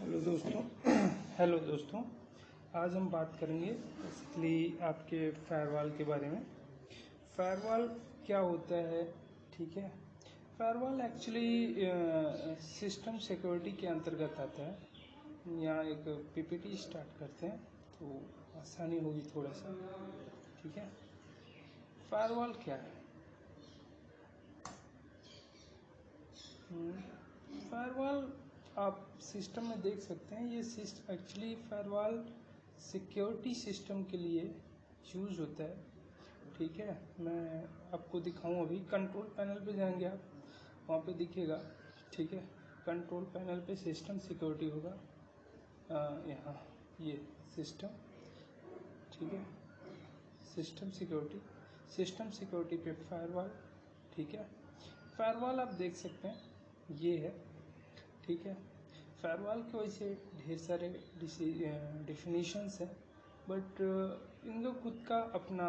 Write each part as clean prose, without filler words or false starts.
Hello दोस्तों आज हम बात करेंगे बेसिकली आपके फायरवॉल के बारे में। फायरवॉल क्या होता है? ठीक है, फायरवॉल एक्चुअली सिस्टम सिक्योरिटी के अंतर्गत आता है। यहाँ एक पीपीटी स्टार्ट करते हैं तो आसानी होगी थोड़ा सा। ठीक है, फायरवॉल क्या है? फायरवॉल आप सिस्टम में देख सकते हैं। ये system actually firewall security system के लिए यूज़ होता है। ठीक है, मैं आपको दिखाऊं। अभी कंट्रोल पैनल पे जाएंगे आप, वहाँ पे दिखेगा। ठीक है, कंट्रोल पैनल पे सिस्टम सिक्योरिटी होगा। यहाँ ये सिस्टम, ठीक है, सिस्टम सिक्योरिटी पे फायरवॉल। ठीक है, फायरवॉल आप देख सकते हैं ये है। ठीक है, फायरवॉल के वैसे ढेर सारे डिफिनीशंस हैं, बट इनका खुद का अपना,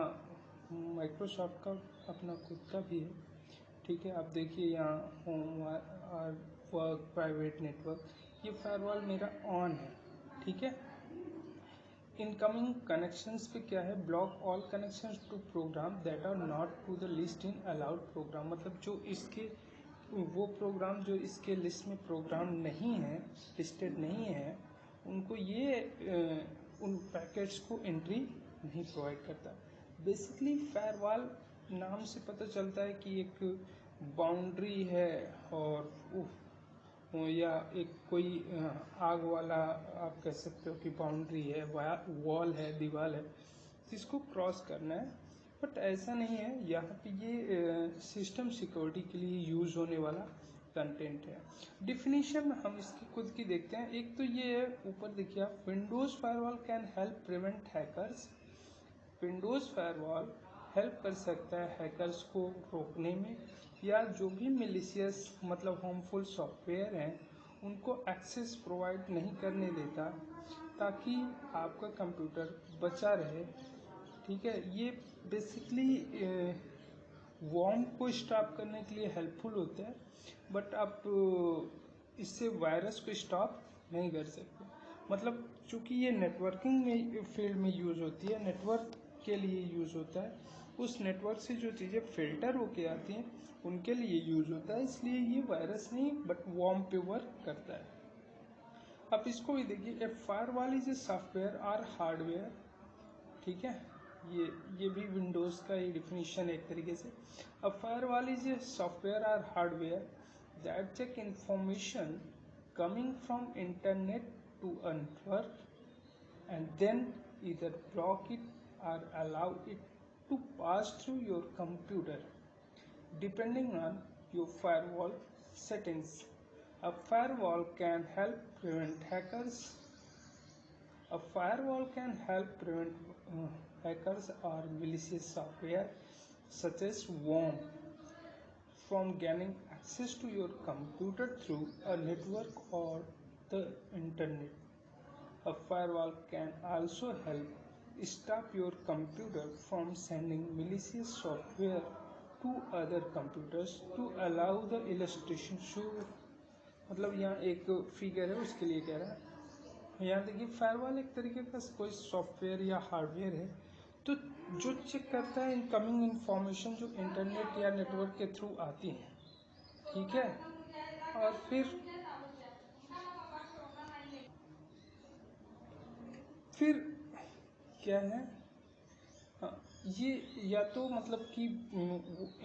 माइक्रोसॉफ्ट का अपना खुद का भी है। ठीक है, आप देखिए यहाँ होम वर्क प्राइवेट नेटवर्क, ये फायरवॉल मेरा ऑन है। ठीक है, इनकमिंग कनेक्शंस पे क्या है? Block all connections to program that are not to the list in allowed program. मतलब जो इसके वो प्रोग्राम जो इसके लिस्ट में प्रोग्राम नहीं है, लिस्टेड नहीं है, उनको ये उन पैकेट्स को एंट्री नहीं प्रोवाइड करता। बेसिकली फायरवॉल नाम से पता चलता है कि एक बाउंड्री है और या एक कोई आग वाला आप कह सकते हो कि बाउंड्री है, वॉल है, दीवार है, जिसको क्रॉस करना है। बट ऐसा नहीं है। यहाँ पे ये सिस्टम सिक्योरिटी के लिए यूज़ होने वाला कंटेंट है। डिफिनीशन हम इसकी खुद की देखते हैं। एक तो ये है, ऊपर देखिए आप, Windows firewall can help prevent hackers. Windows firewall help कर सकता है हैकर्स को रोकने में, या जो भी मिलिशियस मतलब हार्मफुल सॉफ्टवेयर हैं उनको एक्सेस प्रोवाइड नहीं करने देता, ताकि आपका कंप्यूटर बचा रहे। ठीक है, ये बेसिकली वॉर्म को स्टॉप करने के लिए हेल्पफुल होता है, बट आप इससे वायरस को स्टॉप नहीं कर सकते। मतलब चूंकि ये नेटवर्किंग में फील्ड में यूज़ होती है, नेटवर्क के लिए यूज़ होता है, उस नेटवर्क से जो चीज़ें फिल्टर होके आती हैं उनके लिए यूज़ होता है, इसलिए ये वायरस नहीं बट वॉर्म पे वर्क करता है। अब इसको भी देखिए, ए फायरवॉल इज ए सॉफ्टवेयर और हार्डवेयर। ठीक है, ये भी विंडोज़ का ही डिफिनीशन है एक तरीके से। A firewall is a software और hardware that check information coming from internet to a network and then either block it or allow it to pass through your computer depending on your firewall settings. A firewall can help prevent hackers. A firewall can help prevent hackers or malicious software such as worm from gaining access to your computer through a network or the internet. A firewall can also help stop your computer from sending malicious software to other computers to allow the illustration show। मतलब यहाँ एक figure है उसके लिए कह रहा है। यहाँ देखिए, फायरवॉल एक तरीके का कोई सॉफ्टवेयर या हार्डवेयर है तो जो चेक करता है इनकमिंग इंफॉर्मेशन जो इंटरनेट या नेटवर्क के थ्रू आती है। ठीक है, और फिर क्या है, ये या तो मतलब कि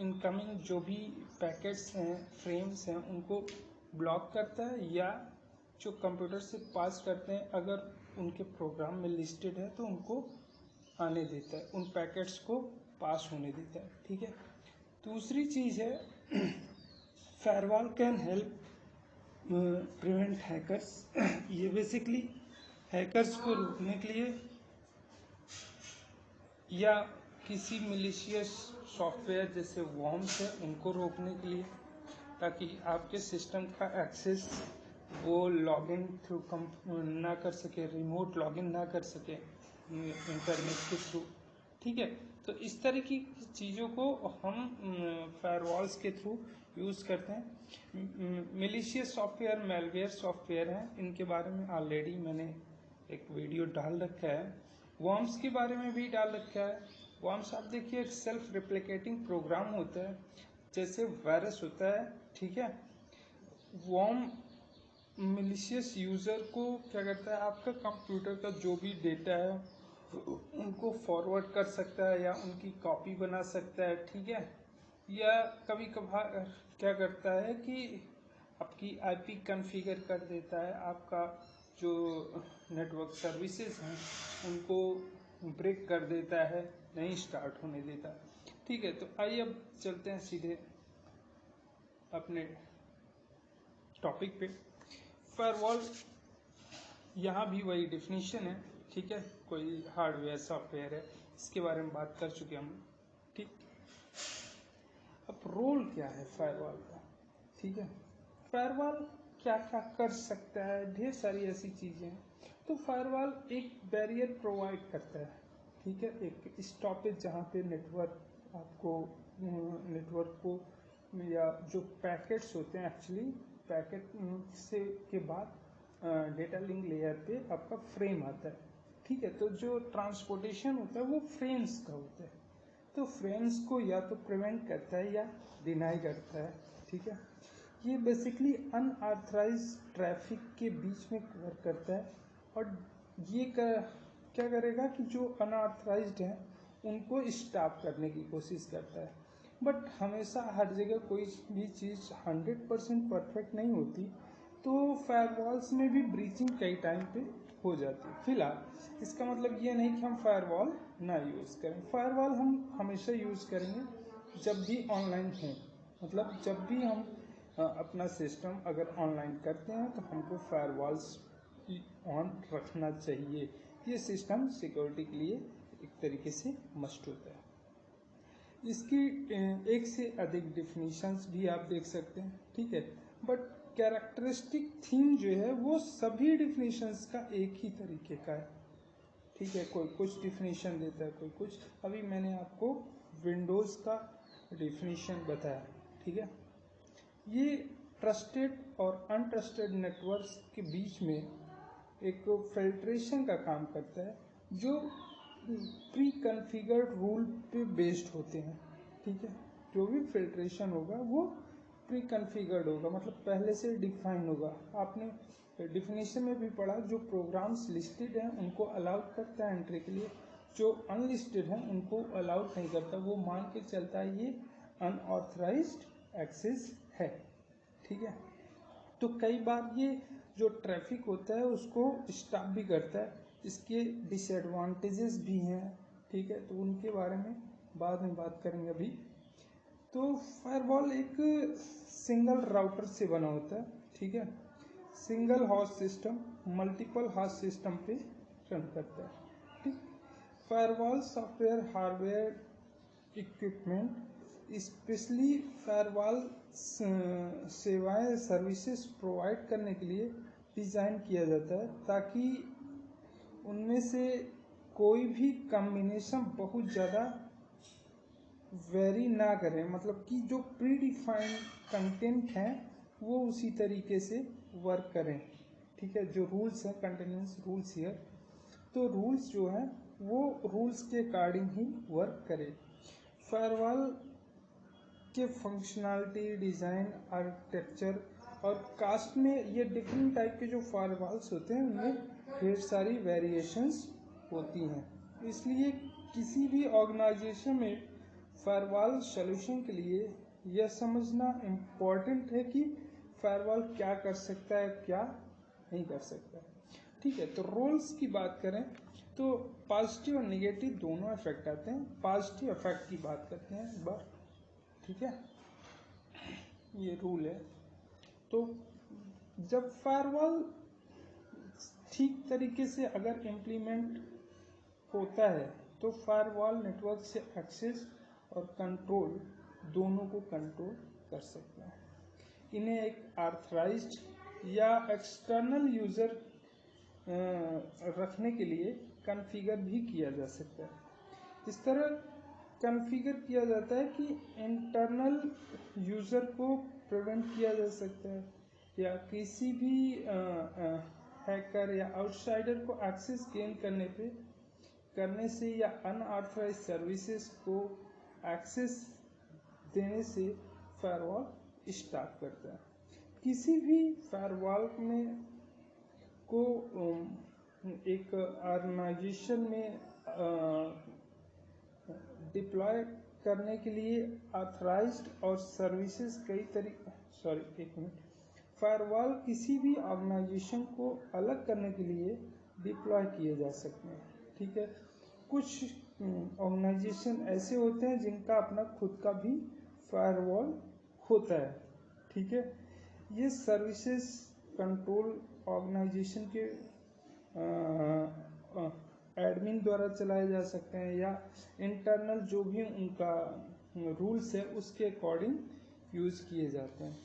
इनकमिंग जो भी पैकेट्स हैं, फ्रेम्स हैं, उनको ब्लॉक करता है, या जो कंप्यूटर से पास करते हैं अगर उनके प्रोग्राम में लिस्टेड है तो उनको आने देता है, उन पैकेट्स को पास होने देता है। ठीक है, दूसरी चीज़ है firewall can help prevent hackers. ये बेसिकली हैकर्स को रोकने के लिए या किसी मिलिशियस सॉफ्टवेयर जैसे वॉर्म्स है उनको रोकने के लिए, ताकि आपके सिस्टम का एक्सेस वो लॉगिन थ्रू ना कर सके, रिमोट लॉगिन ना कर सके इंटरनेट के थ्रू। ठीक है। तो इस तरह की चीज़ों को हम फायरवॉल्स के थ्रू यूज़ करते हैं। मिलिशियस सॉफ्टवेयर, मेलवेयर सॉफ्टवेयर हैं, इनके बारे में ऑलरेडी मैंने एक वीडियो डाल रखा है। वर्म्स के बारे में भी डाल रखा है। वर्म्स आप देखिए एक सेल्फ रिप्लिकेटिंग प्रोग्राम होता है, जैसे वायरस होता है, ठीक है। वर्म मिलिशियस यूज़र को क्या करता है, आपका कंप्यूटर का जो भी डेटा है उनको फॉरवर्ड कर सकता है या उनकी कॉपी बना सकता है, ठीक है। या कभी कभार क्या करता है कि आपकी आईपी कॉन्फ़िगर कर देता है, आपका जो नेटवर्क सर्विसेज हैं उनको ब्रेक कर देता है, नहीं स्टार्ट होने देता, ठीक है। तो आइए अब चलते हैं सीधे अपने टॉपिक पे। फायरवॉल, यहाँ भी वही डिफिनीशन है, ठीक है। कोई हार्डवेयर सॉफ्टवेयर है, इसके बारे में बात कर चुके हम, ठीक। अब रोल क्या है फायरवॉल का, ठीक है। फायरवॉल क्या क्या कर सकता है, ढेर सारी ऐसी चीज़ें हैं। तो फायरवॉल एक बैरियर प्रोवाइड करता है, ठीक है, एक स्टॉपेज जहाँ पे नेटवर्क आपको नेटवर्क को या जो पैकेट्स होते हैं, एक्चुअली पैकेट से के बाद डेटा लिंक लेयर पे आपका फ्रेम आता है, ठीक है। तो जो ट्रांसपोर्टेशन होता है वो फ्रेम्स का होता है, तो फ्रेम्स को या तो प्रिवेंट करता है या डिनाई करता है, ठीक है। ये बेसिकली अनऑथराइज ट्रैफिक के बीच में कवर करता है, और ये क्या करेगा कि जो अनऑथराइज्ड हैं उनको स्टॉप करने की कोशिश करता है। बट हमेशा हर जगह कोई भी चीज़ 100% परफेक्ट नहीं होती, तो फायरवॉल्स में भी ब्रीचिंग कई टाइम पे हो जाती है। फिलहाल इसका मतलब ये नहीं कि हम फायरवॉल ना यूज़ करें। फायरवॉल हम हमेशा यूज़ करेंगे जब भी ऑनलाइन हो, मतलब जब भी हम अपना सिस्टम अगर ऑनलाइन करते हैं तो हमको फायरवॉल्स ऑन रखना चाहिए। ये सिस्टम सिक्योरिटी के लिए एक तरीके से मस्ट होता है। इसकी एक से अधिक डिफिनीशंस भी आप देख सकते हैं, ठीक है। बट कैरेक्टरिस्टिक थीम जो है वो सभी डिफिनीशंस का एक ही तरीके का है, ठीक है। कोई कुछ डिफिनीशन देता है, कोई कुछ। अभी मैंने आपको विंडोज़ का डिफिनीशन बताया, ठीक है। ये ट्रस्टेड और अनट्रस्टेड नेटवर्क्स के बीच में एक फिल्ट्रेशन का काम करता है, जो प्री कॉन्फ़िगर्ड रूल पे बेस्ड होते हैं, ठीक है। जो भी फिल्ट्रेशन होगा वो प्री कॉन्फ़िगर्ड होगा, मतलब पहले से डिफाइन होगा। आपने डिफिनीशन में भी पढ़ा, जो प्रोग्राम्स लिस्टेड हैं उनको अलाउड करता है एंट्री के लिए, जो अनलिस्टेड हैं उनको अलाउड नहीं करता, वो मान के चलता है ये अनऑथराइज्ड एक्सेस है, ठीक है। तो कई बार ये जो ट्रैफिक होता है उसको स्टॉप भी करता है। इसके डिसएडवांटेजेस भी हैं, ठीक है, तो उनके बारे में बाद में बात करेंगे अभी। तो फायरवॉल एक सिंगल राउटर से बना होता है, ठीक है। Single host system multiple host system पे रन करता है, ठीक। Firewall software, hardware, equipment, specially firewall सेवाएं, सर्विसेज प्रोवाइड करने के लिए डिज़ाइन किया जाता है, ताकि उनमें से कोई भी कॉम्बिनेशन बहुत ज़्यादा वेरी ना करें, मतलब कि जो प्री डिफाइंड कंटेंट हैं वो उसी तरीके से वर्क करें, ठीक है। जो रूल्स हैं, कंटेनेंस रूल्स हियर, तो रूल्स जो हैं वो रूल्स के अकॉर्डिंग ही वर्क करें। फायरवॉल के फंक्शनैलिटी, डिज़ाइन, आर्किटेक्चर और कास्ट में ये डिफरेंट टाइप के जो फायरवॉल्स होते हैं उनमें ढेर सारी वेरिएशंस होती हैं। इसलिए किसी भी ऑर्गेनाइजेशन में फायरवॉल सॉल्यूशन के लिए यह समझना इम्पॉर्टेंट है कि फायरवॉल क्या कर सकता है, क्या नहीं कर सकता, ठीक है। तो रोल्स की बात करें तो पॉजिटिव और नेगेटिव दोनों इफेक्ट आते हैं। पॉजिटिव इफेक्ट की बात करते हैं एक बार, ठीक है। ये रूल है, तो जब फायरवॉल ठीक तरीके से अगर इम्प्लीमेंट होता है तो फायरवॉल नेटवर्क से एक्सेस और कंट्रोल दोनों को कंट्रोल कर सकता है। इन्हें एक ऑथराइज्ड या एक्सटर्नल यूज़र रखने के लिए कॉन्फ़िगर भी किया जा सकता है। इस तरह कॉन्फ़िगर किया जाता है कि इंटरनल यूज़र को प्रिवेंट किया जा सकता है या किसी भी हैकर या आउटसाइडर को एक्सेस गेन करने से या अनऑथराइज सर्विसेज को एक्सेस देने से फायरवॉल स्टॉप करता है। किसी भी फायरवॉल में को एक ऑर्गेनाइजेशन में डिप्लॉय करने के लिए ऑथराइज्ड और सर्विसेज फायरवॉल किसी भी ऑर्गेनाइजेशन को अलग करने के लिए डिप्लॉय किए जा सकते हैं। ठीक है, कुछ ऑर्गेनाइजेशन ऐसे होते हैं जिनका अपना खुद का भी फायरवॉल होता है। ठीक है, ये सर्विसेज कंट्रोल ऑर्गेनाइजेशन के एडमिन द्वारा चलाए जा सकते हैं या इंटरनल जो भी उनका रूल्स है उसके अकॉर्डिंग यूज़ किए जाते हैं।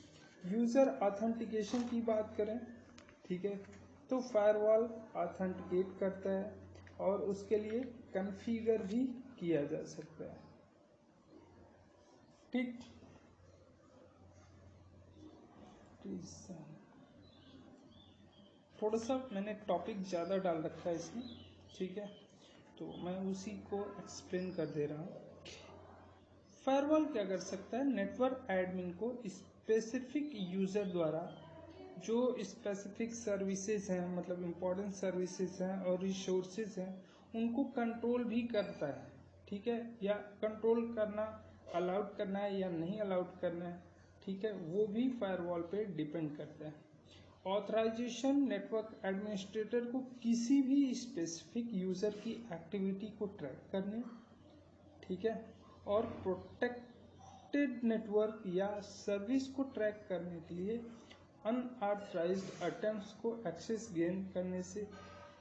यूज़र ऑथेंटिकेशन की बात करें, ठीक है, तो फायरवॉल ऑथेंटिकेट करता है और उसके लिए कॉन्फ़िगर भी किया जा सकता है। ठीक, थोड़ा सा मैंने टॉपिक ज़्यादा डाल रखा है इसमें, ठीक है, तो मैं उसी को एक्सप्लेन कर दे रहा हूँ। फायरवॉल क्या कर सकता है, नेटवर्क एडमिन को स्पेसिफिक यूज़र द्वारा जो स्पेसिफिक सर्विसेज हैं, मतलब इम्पोर्टेंट सर्विसेज हैं और रिसोर्सेज हैं, उनको कंट्रोल भी करता है। ठीक है, या कंट्रोल करना अलाउड करना है या नहीं अलाउड करना है, ठीक है, वो भी फायरवॉल पे डिपेंड करता है। ऑथराइजेशन नेटवर्क एडमिनिस्ट्रेटर को किसी भी स्पेसिफिक यूज़र की एक्टिविटी को ट्रैक करने, ठीक है, और प्रोटेक्टेड नेटवर्क या सर्विस को ट्रैक करने के लिए अनऑथराइज्ड अटेम्प्ट्स को एक्सेस गेन करने से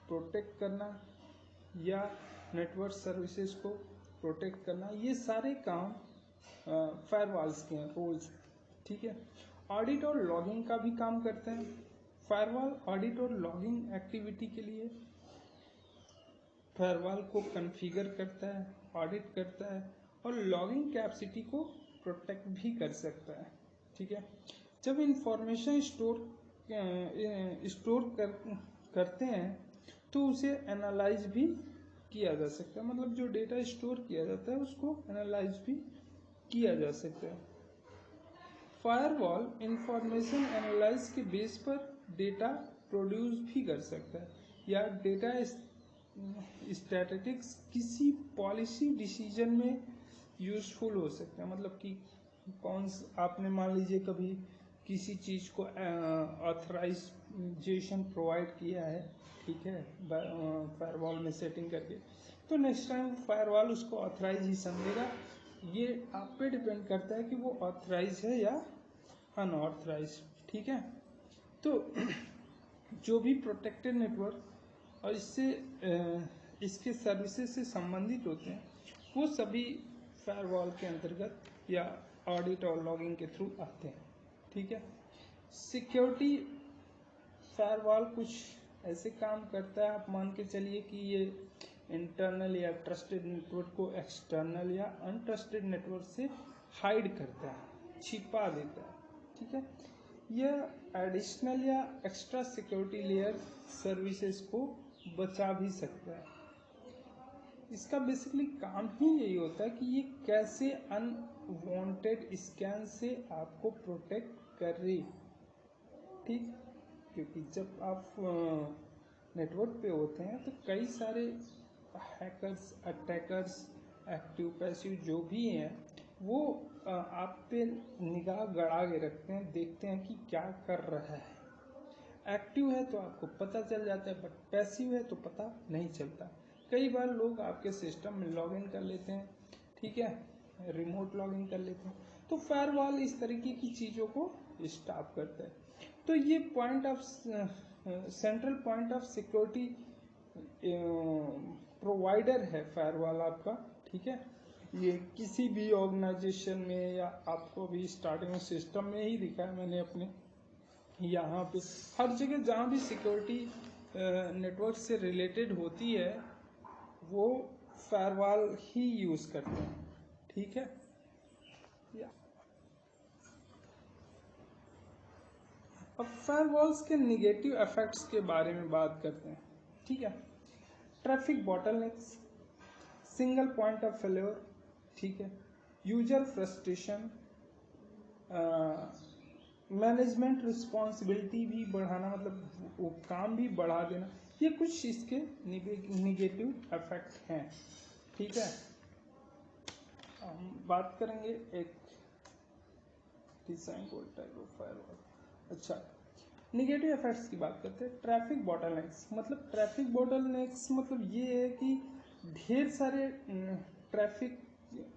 प्रोटेक्ट करना या नेटवर्क सर्विसेज को प्रोटेक्ट करना, ये सारे काम फायरवॉल्स के हैं, रोल्स। ठीक है, ऑडिट और लॉगिंग का भी काम करते हैं। फायरवॉल ऑडिट और लॉगिंग एक्टिविटी के लिए फायरवॉल को कॉन्फ़िगर करता है, ऑडिट करता है और लॉगिंग कैपेसिटी को प्रोटेक्ट भी कर सकता है। ठीक है, जब इंफॉर्मेशन स्टोर करते हैं तो उसे एनालाइज भी किया जा सकता है, मतलब जो डेटा स्टोर किया जाता है उसको एनालाइज भी किया जा सकता है। फायरवॉल इंफॉर्मेशन एनालाइज के बेस पर डेटा प्रोड्यूस भी कर सकता है या डेटा स्टैटिस्टिक्स किसी पॉलिसी डिसीजन में यूज़फुल हो सकता है, मतलब कि आपने मान लीजिए कभी किसी चीज़ को ऑथराइजेशन प्रोवाइड किया है, ठीक है, फायरवॉल में सेटिंग करके, तो नेक्स्ट टाइम फायरवॉल उसको ऑथराइज ही समझेगा। ये आप पे डिपेंड करता है कि वो ऑथराइज है या अनऑथराइज। ठीक है, तो जो भी प्रोटेक्टेड नेटवर्क और इसके सर्विसेज से संबंधित होते हैं वो सभी फायरवॉल के अंतर्गत या ऑडिट और लॉगिंग के थ्रू आते हैं। ठीक है, सिक्योरिटी फायरवॉल कुछ ऐसे काम करता है, आप मान के चलिए कि ये इंटरनल या ट्रस्टेड नेटवर्क को एक्सटर्नल या अनट्रस्टेड नेटवर्क से हाइड करता है, छिपा देता है। ठीक है, यह एडिशनल या एक्स्ट्रा सिक्योरिटी लेयर सर्विसेज को बचा भी सकता है। इसका बेसिकली काम ही यही होता है कि ये कैसे अनवांटेड स्कैन से आपको प्रोटेक्ट करे। ठीक, क्योंकि जब आप नेटवर्क पे होते हैं तो कई सारे हैकर्स, अटैकर्स, एक्टिव पैसिव जो भी हैं वो आप पे निगाह गड़ा के रखते हैं, देखते हैं कि क्या कर रहा है। एक्टिव है तो आपको पता चल जाता है, बट पैसिव है तो पता नहीं चलता। कई बार लोग आपके सिस्टम में लॉग इन कर लेते हैं, ठीक है, रिमोट लॉग इन कर लेते हैं, तो फायरवॉल इस तरीके की चीज़ों को स्टॉप करता है। तो ये point of central point of security provider है फायरवॉल आपका। ठीक है, ये किसी भी ऑर्गेनाइजेशन में या आपको भी स्टार्टिंग सिस्टम में ही दिखा है मैंने अपने, यहाँ पे हर जगह जहाँ भी सिक्योरिटी नेटवर्क से रिलेटेड होती है वो फायरवॉल ही यूज करते हैं, ठीक है। अब फायरवॉल्स के निगेटिव इफेक्ट्स के बारे में बात करते हैं, ठीक है। Traffic bottlenecks, single point of failure, ठीक है, यूजर फ्रस्ट्रेशन, मैनेजमेंट रिस्पॉन्सिबिलिटी भी बढ़ाना, मतलब वो काम भी बढ़ा देना, ये कुछ इसके निगेटिव इफेक्ट हैं, ठीक है। हम बात करेंगे एक डिजाइन टाइप ऑफ फायरवॉल। अच्छा, निगेटिव इफेक्ट्स की बात करते हैं। ट्रैफिक बॉटलनेक्स, मतलब ट्रैफिक बॉटलनेक्स मतलब ये है कि ढेर सारे ट्रैफिक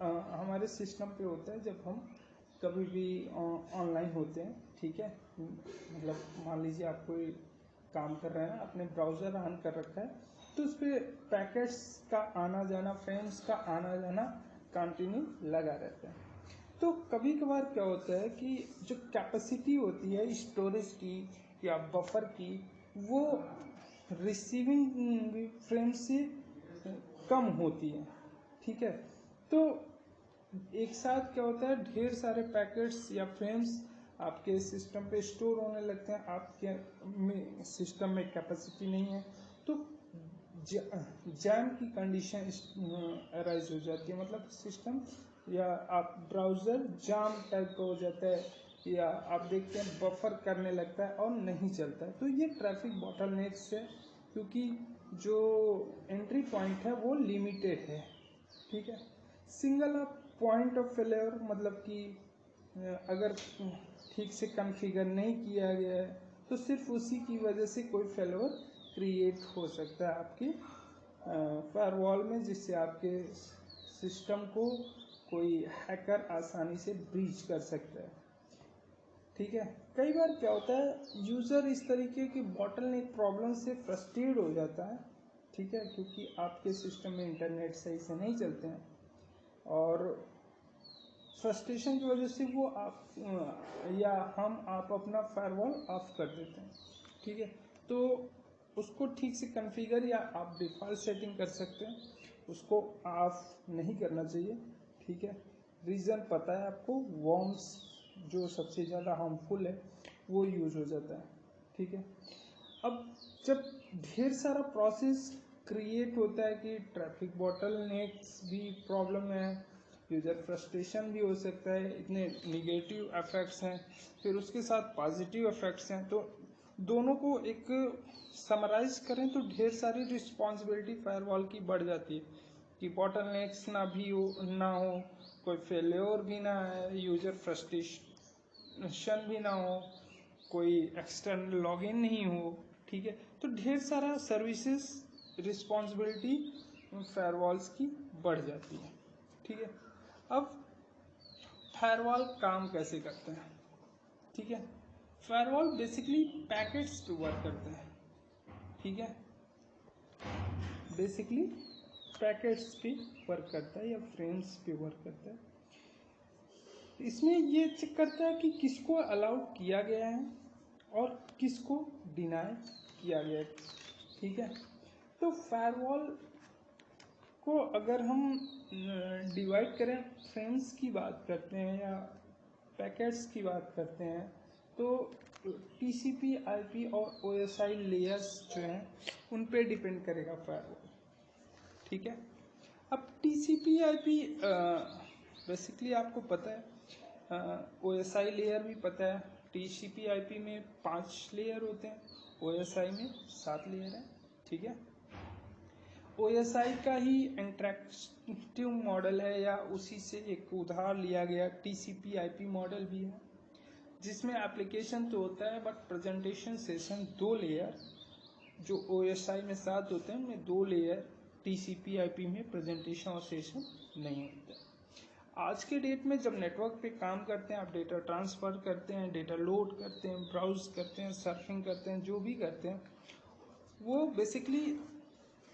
हमारे सिस्टम पे होता है जब हम कभी भी ऑनलाइन होते हैं, ठीक है। मतलब मान लीजिए आप कोई काम कर रहे हैं, आपने ब्राउज़र ऑन कर रखा है, तो उस पर पैकेट्स का आना जाना, फ्रेम्स का आना जाना कंटिन्यू लगा रहता है। तो कभी कभार क्या होता है कि जो कैपेसिटी होती है स्टोरेज की या बफर की, वो रिसीविंग फ्रेम से कम होती है, ठीक है। तो एक साथ क्या होता है, ढेर सारे पैकेट्स या फ्रेम्स आपके सिस्टम पे स्टोर होने लगते हैं, आपके सिस्टम में कैपेसिटी नहीं है, तो जैम की कंडीशन अराइज हो जाती है, मतलब सिस्टम या आप ब्राउज़र जाम टाइप का हो जाता है, या आप देखते हैं बफर करने लगता है और नहीं चलता है। तो ये ट्रैफिक बॉटलनेक्स है, क्योंकि जो एंट्री पॉइंट है वो लिमिटेड है, ठीक है। सिंगल पॉइंट ऑफ फेलियर, मतलब कि अगर ठीक से कॉन्फ़िगर नहीं किया गया है तो सिर्फ उसी की वजह से कोई फेलियर क्रिएट हो सकता है आपकी फायरवॉल में, जिससे आपके सिस्टम को कोई हैकर आसानी से ब्रीच कर सकता है, ठीक है। कई बार क्या होता है, यूज़र इस तरीके की बॉटलनेक प्रॉब्लम से फ्रस्ट्रेट हो जाता है, ठीक है, क्योंकि आपके सिस्टम में इंटरनेट सही से नहीं चलते हैं, और फ्रस्ट्रेशन की वजह से वो आप या हम आप अपना फायरवॉल ऑफ कर देते हैं, ठीक है। तो उसको ठीक से कॉन्फ़िगर या आप डिफ़ॉल्ट सेटिंग कर सकते हैं, उसको ऑफ नहीं करना चाहिए, ठीक है। रीज़न पता है आपको, वर्म्स जो सबसे ज़्यादा हार्मफुल है वो यूज़ हो जाता है, ठीक है। अब जब ढेर सारा प्रोसेस क्रिएट होता है कि ट्रैफिक बॉटलनेक्स भी प्रॉब्लम है, यूज़र फ्रस्ट्रेशन भी हो सकता है, इतने निगेटिव इफेक्ट्स हैं, फिर उसके साथ पॉजिटिव इफेक्ट्स हैं, तो दोनों को एक समराइज करें तो ढेर सारी रिस्पॉन्सिबिलिटी फायरवॉल की बढ़ जाती है कि बॉटलनेक्स ना हो, कोई फेल्योर भी ना है, यूज़र फ्रस्ट्रेशन भी ना हो, कोई एक्सटर्नल लॉगिन नहीं हो, ठीक है। तो ढेर सारा सर्विसेज रिस्पॉन्सिबिलिटी फायरवॉल्स की बढ़ जाती है, ठीक है। अब फायरवॉल काम कैसे करते हैं, ठीक है। फायरवॉल बेसिकली पैकेट्स पे वर्क करते हैं, ठीक है। बेसिकली पैकेट्स पे वर्क करता है या फ्रेम्स पे वर्क करता है। इसमें ये चेक करता है कि किसको अलाउ किया गया है और किसको डिनाई किया गया है, ठीक है। तो फायरवॉल को अगर हम डिवाइड करें, फ्रेम्स की बात करते हैं या पैकेट्स की बात करते हैं, तो टीसीपी आईपी और ओएसआई लेयर्स जो हैं उन पे डिपेंड करेगा फायरवॉल, ठीक है। अब टीसीपी आईपी बेसिकली आपको पता है, ओएसआई लेयर भी पता है। टीसीपी आईपी में 5 लेयर होते हैं, ओएसआई में 7 लेयर है, ठीक है। ओएसआई का ही इंटरैक्टिव मॉडल है या उसी से एक उधार लिया गया टीसीपी आईपी मॉडल भी है, जिसमें एप्लीकेशन तो होता है बट प्रेजेंटेशन सेशन 2 लेयर जो ओएसआई में 7 होते हैं, उनमें 2 लेयर टीसीपी आईपी में प्रेजेंटेशन और सेशन नहीं होता। आज के डेट में जब नेटवर्क पे काम करते हैं, आप डेटा ट्रांसफ़र करते हैं, डेटा लोड करते हैं, ब्राउज करते हैं, सर्फिंग करते हैं, जो भी करते हैं वो बेसिकली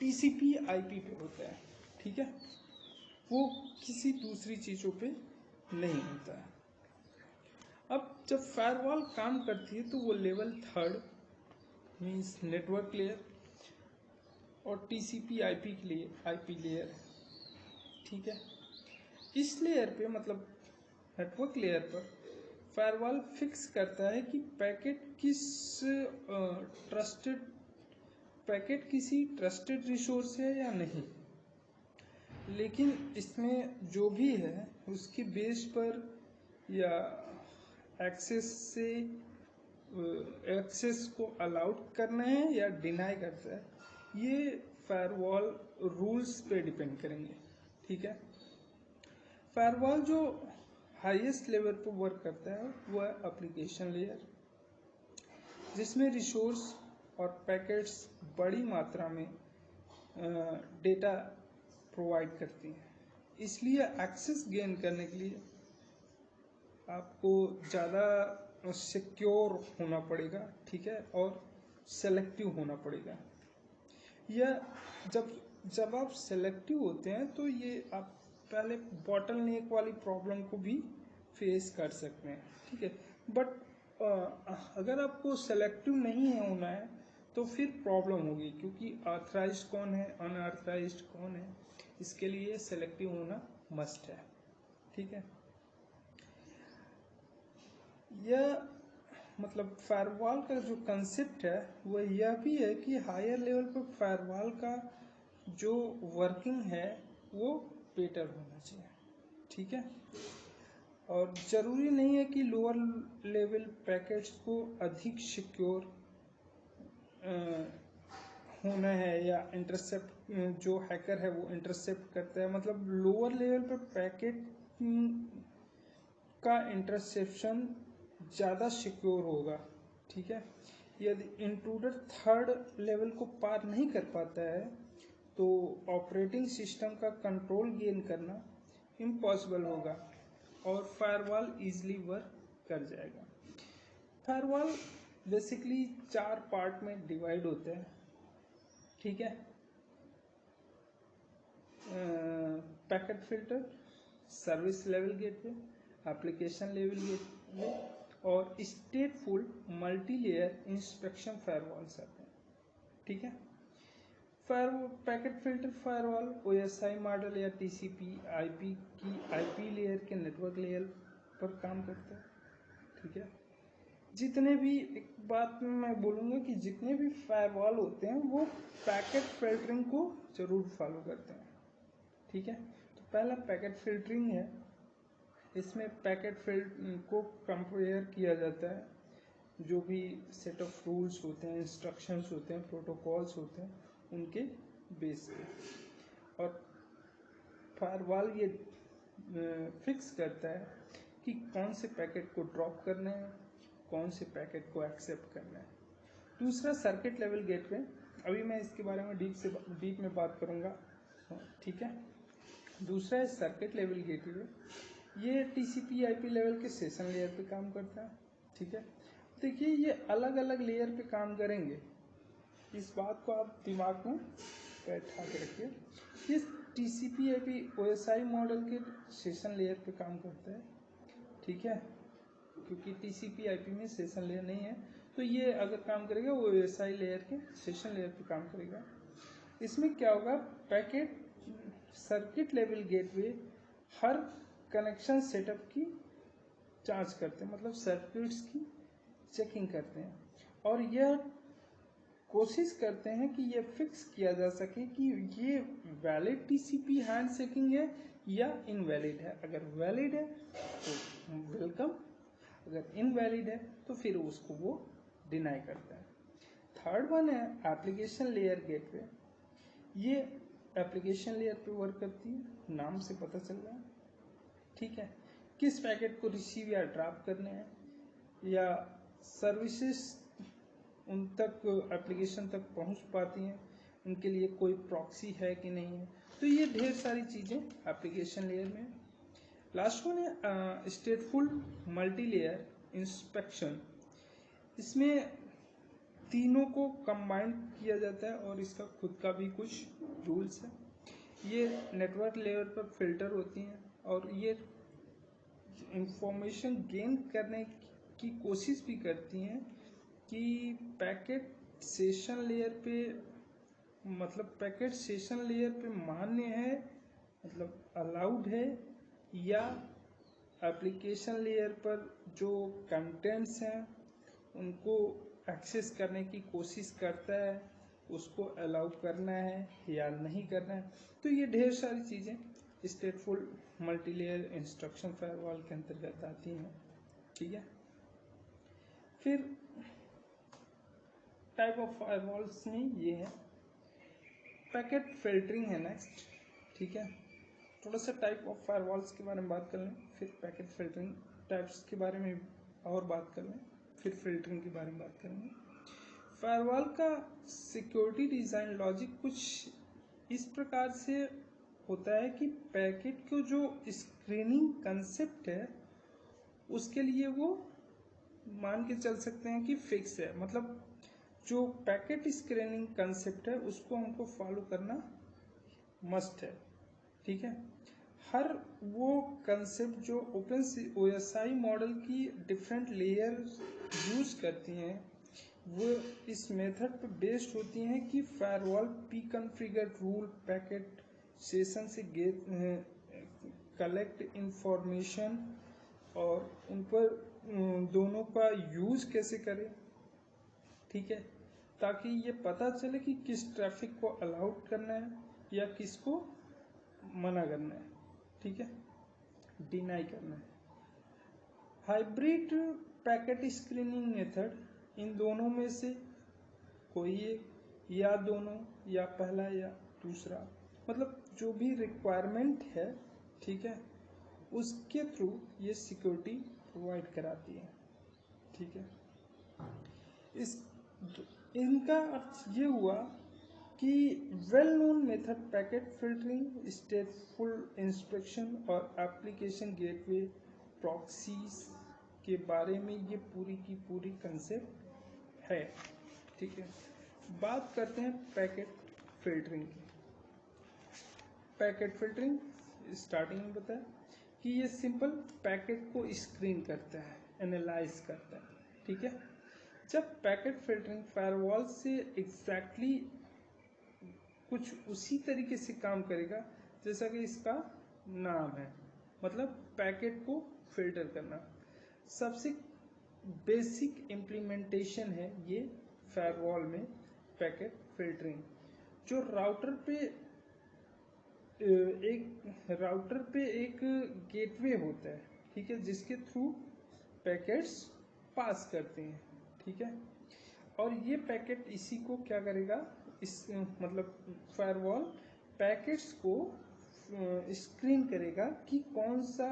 टीसीपी आईपी पे होता है, ठीक है। वो किसी दूसरी चीज़ों पे नहीं होता है। अब जब फायरवॉल काम करती है तो वो लेवल 3 मीन्स नेटवर्क लेयर और टीसीपी आईपी के लिए आईपी लेयर, ठीक है। इस लेयर पे मतलब नेटवर्क लेयर पर फायरवॉल फिक्स करता है कि पैकेट किसी ट्रस्टेड रिसोर्स है या नहीं, लेकिन इसमें जो भी है उसकी बेस पर या एक्सेस को अलाउड करना है या डिनाई करता है, ये फायरवॉल रूल्स पे डिपेंड करेंगे, ठीक है। फायरवॉल जो हाईएस्ट लेवल पर वर्क करता है वह एप्लीकेशन लेयर, जिसमें रिसोर्स और पैकेट्स बड़ी मात्रा में डेटा प्रोवाइड करती हैं। इसलिए एक्सेस गेन करने के लिए आपको ज़्यादा सिक्योर होना पड़ेगा, ठीक है, और सेलेक्टिव होना पड़ेगा। या जब आप सेलेक्टिव होते हैं तो ये आप पहले बॉटलनेक वाली प्रॉब्लम को भी फेस कर सकते हैं, ठीक है। बट अगर आपको सेलेक्टिव नहीं होना है तो फिर प्रॉब्लम होगी, क्योंकि ऑथराइज्ड कौन है, अनऑथराइज्ड कौन है, इसके लिए सेलेक्टिव होना मस्ट है, ठीक है। यह मतलब फायरवॉल का जो कंसेप्ट है वह यह भी है कि हायर लेवल पर फायरवॉल का जो वर्किंग है वो बेटर होना चाहिए, ठीक है। और ज़रूरी नहीं है कि लोअर लेवल पैकेट्स को अधिक सिक्योर होना है या इंटरसेप्ट, जो हैकर है वो इंटरसेप्ट करता है, मतलब लोअर लेवल पर पैकेट का इंटरसेप्शन ज़्यादा सिक्योर होगा, ठीक है। यदि इंट्रूडर थर्ड लेवल को पार नहीं कर पाता है तो ऑपरेटिंग सिस्टम का कंट्रोल गेन करना इम्पॉसिबल होगा और फायरवॉल इजीली वर्क कर जाएगा। फायरवॉल बेसिकली 4 पार्ट में डिवाइड होते हैं, ठीक है। Packet filter, service level gateway, application level gateway और स्टेटफुल मल्टी लेयर इंस्पेक्शन फायरवॉल्स आते हैं, ठीक है। Packet filter firewall OSI model या TCP IP की IP लेयर के नेटवर्क लेयर पर काम करता है, ठीक है। जितने भी, एक बात मैं बोलूँगा कि जितने भी फायरवॉल होते हैं वो पैकेट फिल्टरिंग को ज़रूर फॉलो करते हैं, ठीक है। तो पहला पैकेट फिल्टरिंग है। इसमें पैकेट को कंपेयर किया जाता है, जो भी सेट ऑफ रूल्स होते हैं, इंस्ट्रक्शंस होते हैं, प्रोटोकॉल्स होते हैं, उनके बेस पे। और फायरवॉल ये फिक्स करता है कि कौन से पैकेट को ड्रॉप करना है, कौन से पैकेट को एक्सेप्ट करना है। दूसरा सर्किट लेवल गेटवे, अभी मैं इसके बारे में डीप में बात करूँगा, ठीक है। दूसरा है सर्किट लेवल गेटवे, ये TCP IP लेवल के सेशन लेयर पे काम करता है, ठीक है। देखिए ये अलग अलग लेयर पे काम करेंगे, इस बात को आप दिमाग में बैठा के रखिए। ये TCP IP OSI मॉडल के सेशन लेयर पे काम करता है, ठीक है, क्योंकि TCP IP में सेशन लेयर नहीं है, तो ये अगर काम करेगा वो OSI लेयर के सेशन लेयर पे काम करेगा। इसमें क्या होगा, पैकेट सर्किट लेवल गेटवे हर कनेक्शन सेटअप की जांच करते हैं, मतलब सर्किट्स की चेकिंग करते हैं, और यह कोशिश करते हैं कि ये फिक्स किया जा सके कि ये वैलिड TCP हैंड शेकिंग है या इनवैलिड है। अगर वैलिड है तो वेलकम, अगर इनवैलिड है तो फिर उसको वो डिनाई करता है। थर्ड वन है एप्लीकेशन लेयर गेटवे। ये एप्लीकेशन लेयर पे वर्क करती है, नाम से पता चल रहा है, ठीक है। किस पैकेट को रिसीव या ड्रॉप करने हैं, या सर्विसेज उन तक एप्लीकेशन तक पहुंच पाती हैं, उनके लिए कोई प्रॉक्सी है कि नहीं है। तो ये ढेर सारी चीज़ें एप्लीकेशन लेयर में। लास्ट वन है स्टेटफुल मल्टी लेयर इंस्पेक्शन। इसमें तीनों को कंबाइन किया जाता है और इसका खुद का भी कुछ रूल्स है। ये नेटवर्क लेयर पर फिल्टर होती हैं और ये इंफॉर्मेशन गेन करने की कोशिश भी करती हैं कि पैकेट सेशन लेयर पे, मतलब पैकेट सेशन लेयर पे मान्य है मतलब अलाउड है, या एप्लीकेशन लेयर पर जो कंटेंट्स हैं उनको एक्सेस करने की कोशिश करता है, उसको अलाउ करना है या नहीं करना है। तो ये ढेर सारी चीज़ें स्टेटफुल मल्टीलेयर इंस्ट्रक्शन फायरवॉल के अंतर्गत आती हैं। ठीक है, फिर टाइप ऑफ फायरवॉल्स में ये है, पैकेट फिल्टरिंग है नेक्स्ट। ठीक है, थोड़ा सा टाइप ऑफ फायरवॉल्स के बारे में बात कर लें, फिर पैकेट फिल्टरिंग टाइप्स के बारे में और बात कर लें, फिर फिल्टरिंग के बारे में बात करेंगे। फायरवॉल का सिक्योरिटी डिज़ाइन लॉजिक कुछ इस प्रकार से होता है कि पैकेट को जो स्क्रीनिंग कंसेप्ट है उसके लिए वो मान के चल सकते हैं कि फिक्स है। मतलब जो पैकेट स्क्रीनिंग कंसेप्ट है उसको हमको फॉलो करना मस्ट है। ठीक है, हर वो कंसेप्ट जो ओपन OSI मॉडल की डिफरेंट लेयर यूज करती हैं वो इस मेथड पे बेस्ड होती हैं कि firewall pre-configure rule packet session से गेट कलेक्ट इंफॉर्मेशन और उन पर दोनों का यूज कैसे करें। ठीक है, ताकि ये पता चले कि किस ट्रैफिक को अलाउड करना है या किसको मना करना है। ठीक है, डिनाई करना है। Hybrid packet screening method in दोनों में से कोई एक, या दोनों, या पहला या दूसरा, मतलब जो भी रिक्वायरमेंट है, ठीक है, उसके थ्रू ये सिक्योरिटी प्रोवाइड कराती है। ठीक है, इनका अर्थ ये हुआ कि well known method packet filtering, stateful inspection और एप्लीकेशन गेटवे प्रॉक्सीज के बारे में ये पूरी की पूरी कंसेप्ट है। ठीक है, बात करते हैं पैकेट फिल्टरिंग की। पैकेट फिल्टरिंग स्टार्टिंग में बताया कि ये सिंपल पैकेट को स्क्रीन करता है, एनालाइज करता है। ठीक है, जब पैकेट फिल्टरिंग फायरवॉल से एग्जैक्टली कुछ उसी तरीके से काम करेगा जैसा कि इसका नाम है, मतलब पैकेट को फिल्टर करना। सबसे बेसिक इम्प्लीमेंटेशन है ये फायरवॉल में पैकेट फिल्टरिंग, जो राउटर पे एक गेटवे होता है। ठीक है, जिसके थ्रू पैकेट्स पास करते हैं। ठीक है, और ये पैकेट इसी को क्या करेगा, इस मतलब फायरवॉल पैकेट्स को स्क्रीन करेगा कि कौन सा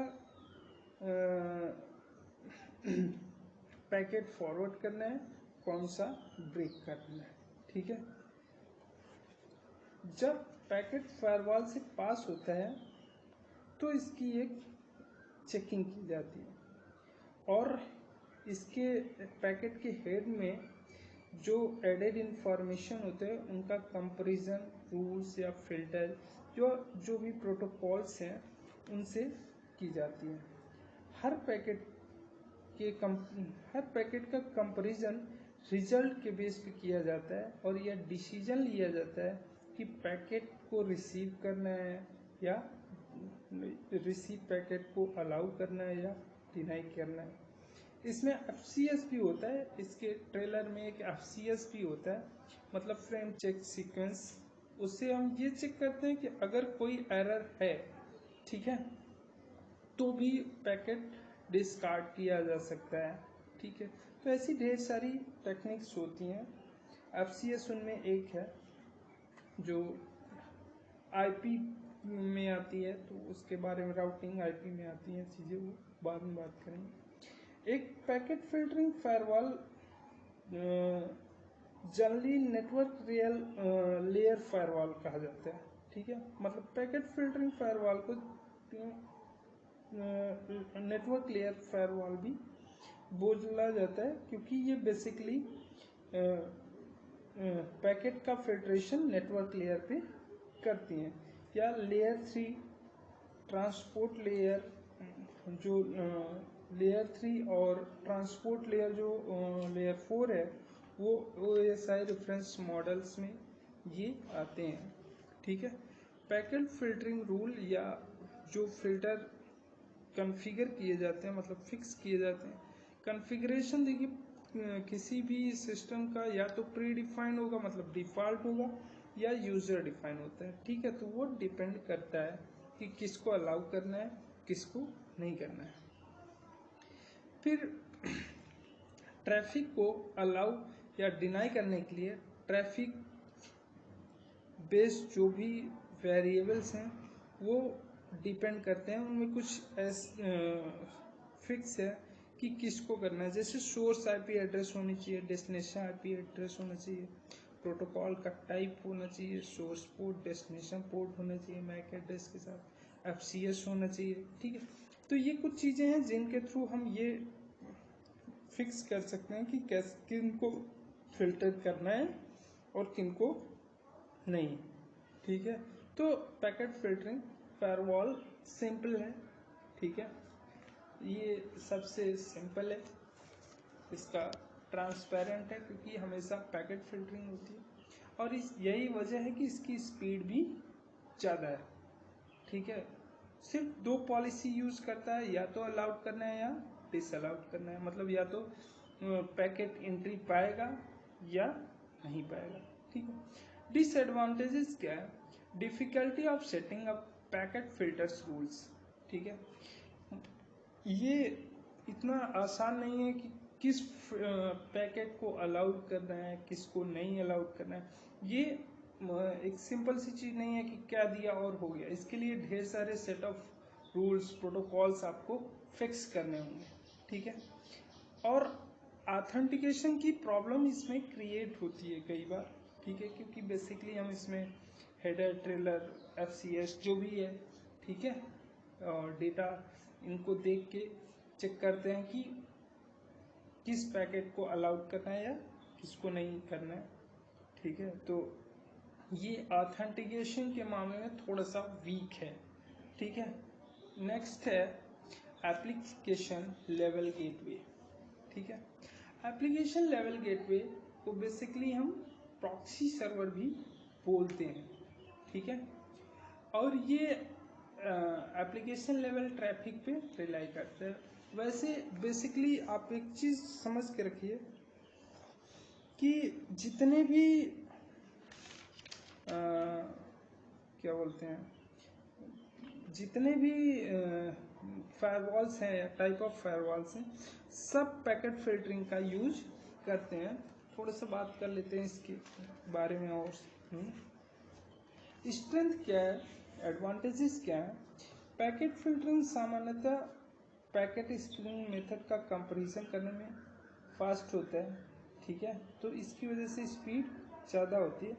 पैकेट फॉरवर्ड करना है, कौन सा ब्रेक करना है। ठीक है, जब पैकेट फायरवॉल से पास होता है तो इसकी एक चेकिंग की जाती है और इसके पैकेट के हेड में जो एडेड इंफॉर्मेशन होते हैं उनका कंपैरिजन रूल्स या फिल्टर जो भी प्रोटोकॉल्स हैं उनसे की जाती है। हर पैकेट का कंपैरिजन रिजल्ट के बेस पे किया जाता है और यह डिसीजन लिया जाता है कि पैकेट को रिसीव करना है या रिसीव पैकेट को अलाउ करना है या डिनाई करना है। इसमें FCS भी होता है, इसके ट्रेलर में एक FCS भी होता है, मतलब फ्रेम चेक सीक्वेंस। उससे हम ये चेक करते हैं कि अगर कोई एरर है, ठीक है, तो भी पैकेट डिस्कार्ड किया जा सकता है। ठीक है, तो ऐसी ढेर सारी टेक्निक्स होती हैं। FCS उनमें एक है जो IP में आती है, तो उसके बारे में राउटिंग IP में आती हैं चीज़ें, वो बाद में बात करेंगे। एक packet filtering firewall generally network layer firewall कहा जाता है। ठीक है, मतलब पैकेट फिल्टरिंग फायरवॉल को नेटवर्क लेयर फायरवॉल भी बोला जाता है, क्योंकि ये बेसिकली पैकेट का फिल्ट्रेशन नेटवर्क लेयर पे करती हैं, या लेयर 3 ट्रांसपोर्ट लेयर, जो लेयर 3 और ट्रांसपोर्ट लेयर जो लेयर 4 है, वो OSI रेफरेंस मॉडल्स में ये आते हैं। ठीक है, पैकेट फिल्टरिंग रूल या जो फिल्टर कॉन्फ़िगर किए जाते हैं, मतलब फिक्स किए जाते हैं। कॉन्फ़िगरेशन देखिए किसी भी सिस्टम का या तो प्री डिफाइंड होगा, मतलब डिफ़ॉल्ट होगा, या यूज़र डिफाइन होता है, ठीक है। तो वो डिपेंड करता है कि किसको अलाउ करना है, किसको नहीं करना है। फिर ट्रैफिक को अलाउ या डिनाई करने के लिए ट्रैफिक बेस्ड जो भी वेरिएबल्स हैं वो डिपेंड करते हैं, उनमें कुछ फिक्स है कि किसको करना है। जैसे सोर्स आईपी एड्रेस होनी चाहिए, डेस्टिनेशन आईपी एड्रेस होना चाहिए, प्रोटोकॉल का टाइप होना चाहिए, सोर्स पोर्ट डेस्टिनेशन पोर्ट होना चाहिए मैक एड्रेस के साथ, एफसीएस होना चाहिए, ठीक है। तो ये कुछ चीज़ें हैं जिनके थ्रू हम ये फिक्स कर सकते हैं कि किनको फिल्टर करना है और किनको नहीं, ठीक है। तो पैकेट फिल्टरिंग फायरवॉल सिंपल है, ठीक है, ये सबसे सिंपल है, इसका ट्रांसपेरेंट है क्योंकि हमेशा पैकेट फिल्टरिंग होती है, और यही वजह है कि इसकी स्पीड भी ज़्यादा है, ठीक है। सिर्फ दो पॉलिसी यूज़ करता है, या तो अलाउड करना है या डिसअलाउड करना है, मतलब या तो पैकेट एंट्री पाएगा या नहीं पाएगा, ठीक है। डिसएडवांटेजेस क्या है? Difficulty of setting up packet filters rules, ठीक है। ये इतना आसान नहीं है कि किस पैकेट को अलाउड करना है, किसको नहीं अलाउड करना है। ये एक सिंपल सी चीज़ नहीं है कि क्या दिया और हो गया। इसके लिए ढेर सारे सेट ऑफ रूल्स प्रोटोकॉल्स आपको फिक्स करने होंगे, ठीक है। और ऑथेंटिकेशन की प्रॉब्लम इसमें क्रिएट होती है कई बार, ठीक है, क्योंकि बेसिकली हम इसमें हेडर ट्रेलर एफसीएस जो भी है, ठीक है, और डेटा इनको देख के चेक करते हैं कि किस पैकेट को अलाउड करना है या किसको नहीं करना है, ठीक है। तो ये ऑथेंटिकेशन के मामले में थोड़ा सा वीक है, ठीक है। नेक्स्ट है एप्लीकेशन लेवल गेटवे, ठीक है। एप्लीकेशन लेवल गेटवे को बेसिकली हम प्रॉक्सी सर्वर भी बोलते हैं, ठीक है। और ये एप्लीकेशन लेवल ट्रैफिक पे रिलाई करते हैं। वैसे बेसिकली आप एक चीज़ समझ के रखिए कि जितने भी क्या बोलते हैं, जितने भी फायरवॉल्स हैं या टाइप ऑफ फायरवॉल्स हैं, सब पैकेट फिल्टरिंग का यूज करते हैं। थोड़ा सा बात कर लेते हैं इसके बारे में। और स्ट्रेंथ क्या है, एडवांटेजेस क्या है? पैकेट फिल्टरिंग सामान्यतः पैकेट स्क्रीनिंग मेथड का कंपैरिजन करने में फास्ट होता है, ठीक है, तो इसकी वजह से स्पीड ज़्यादा होती है।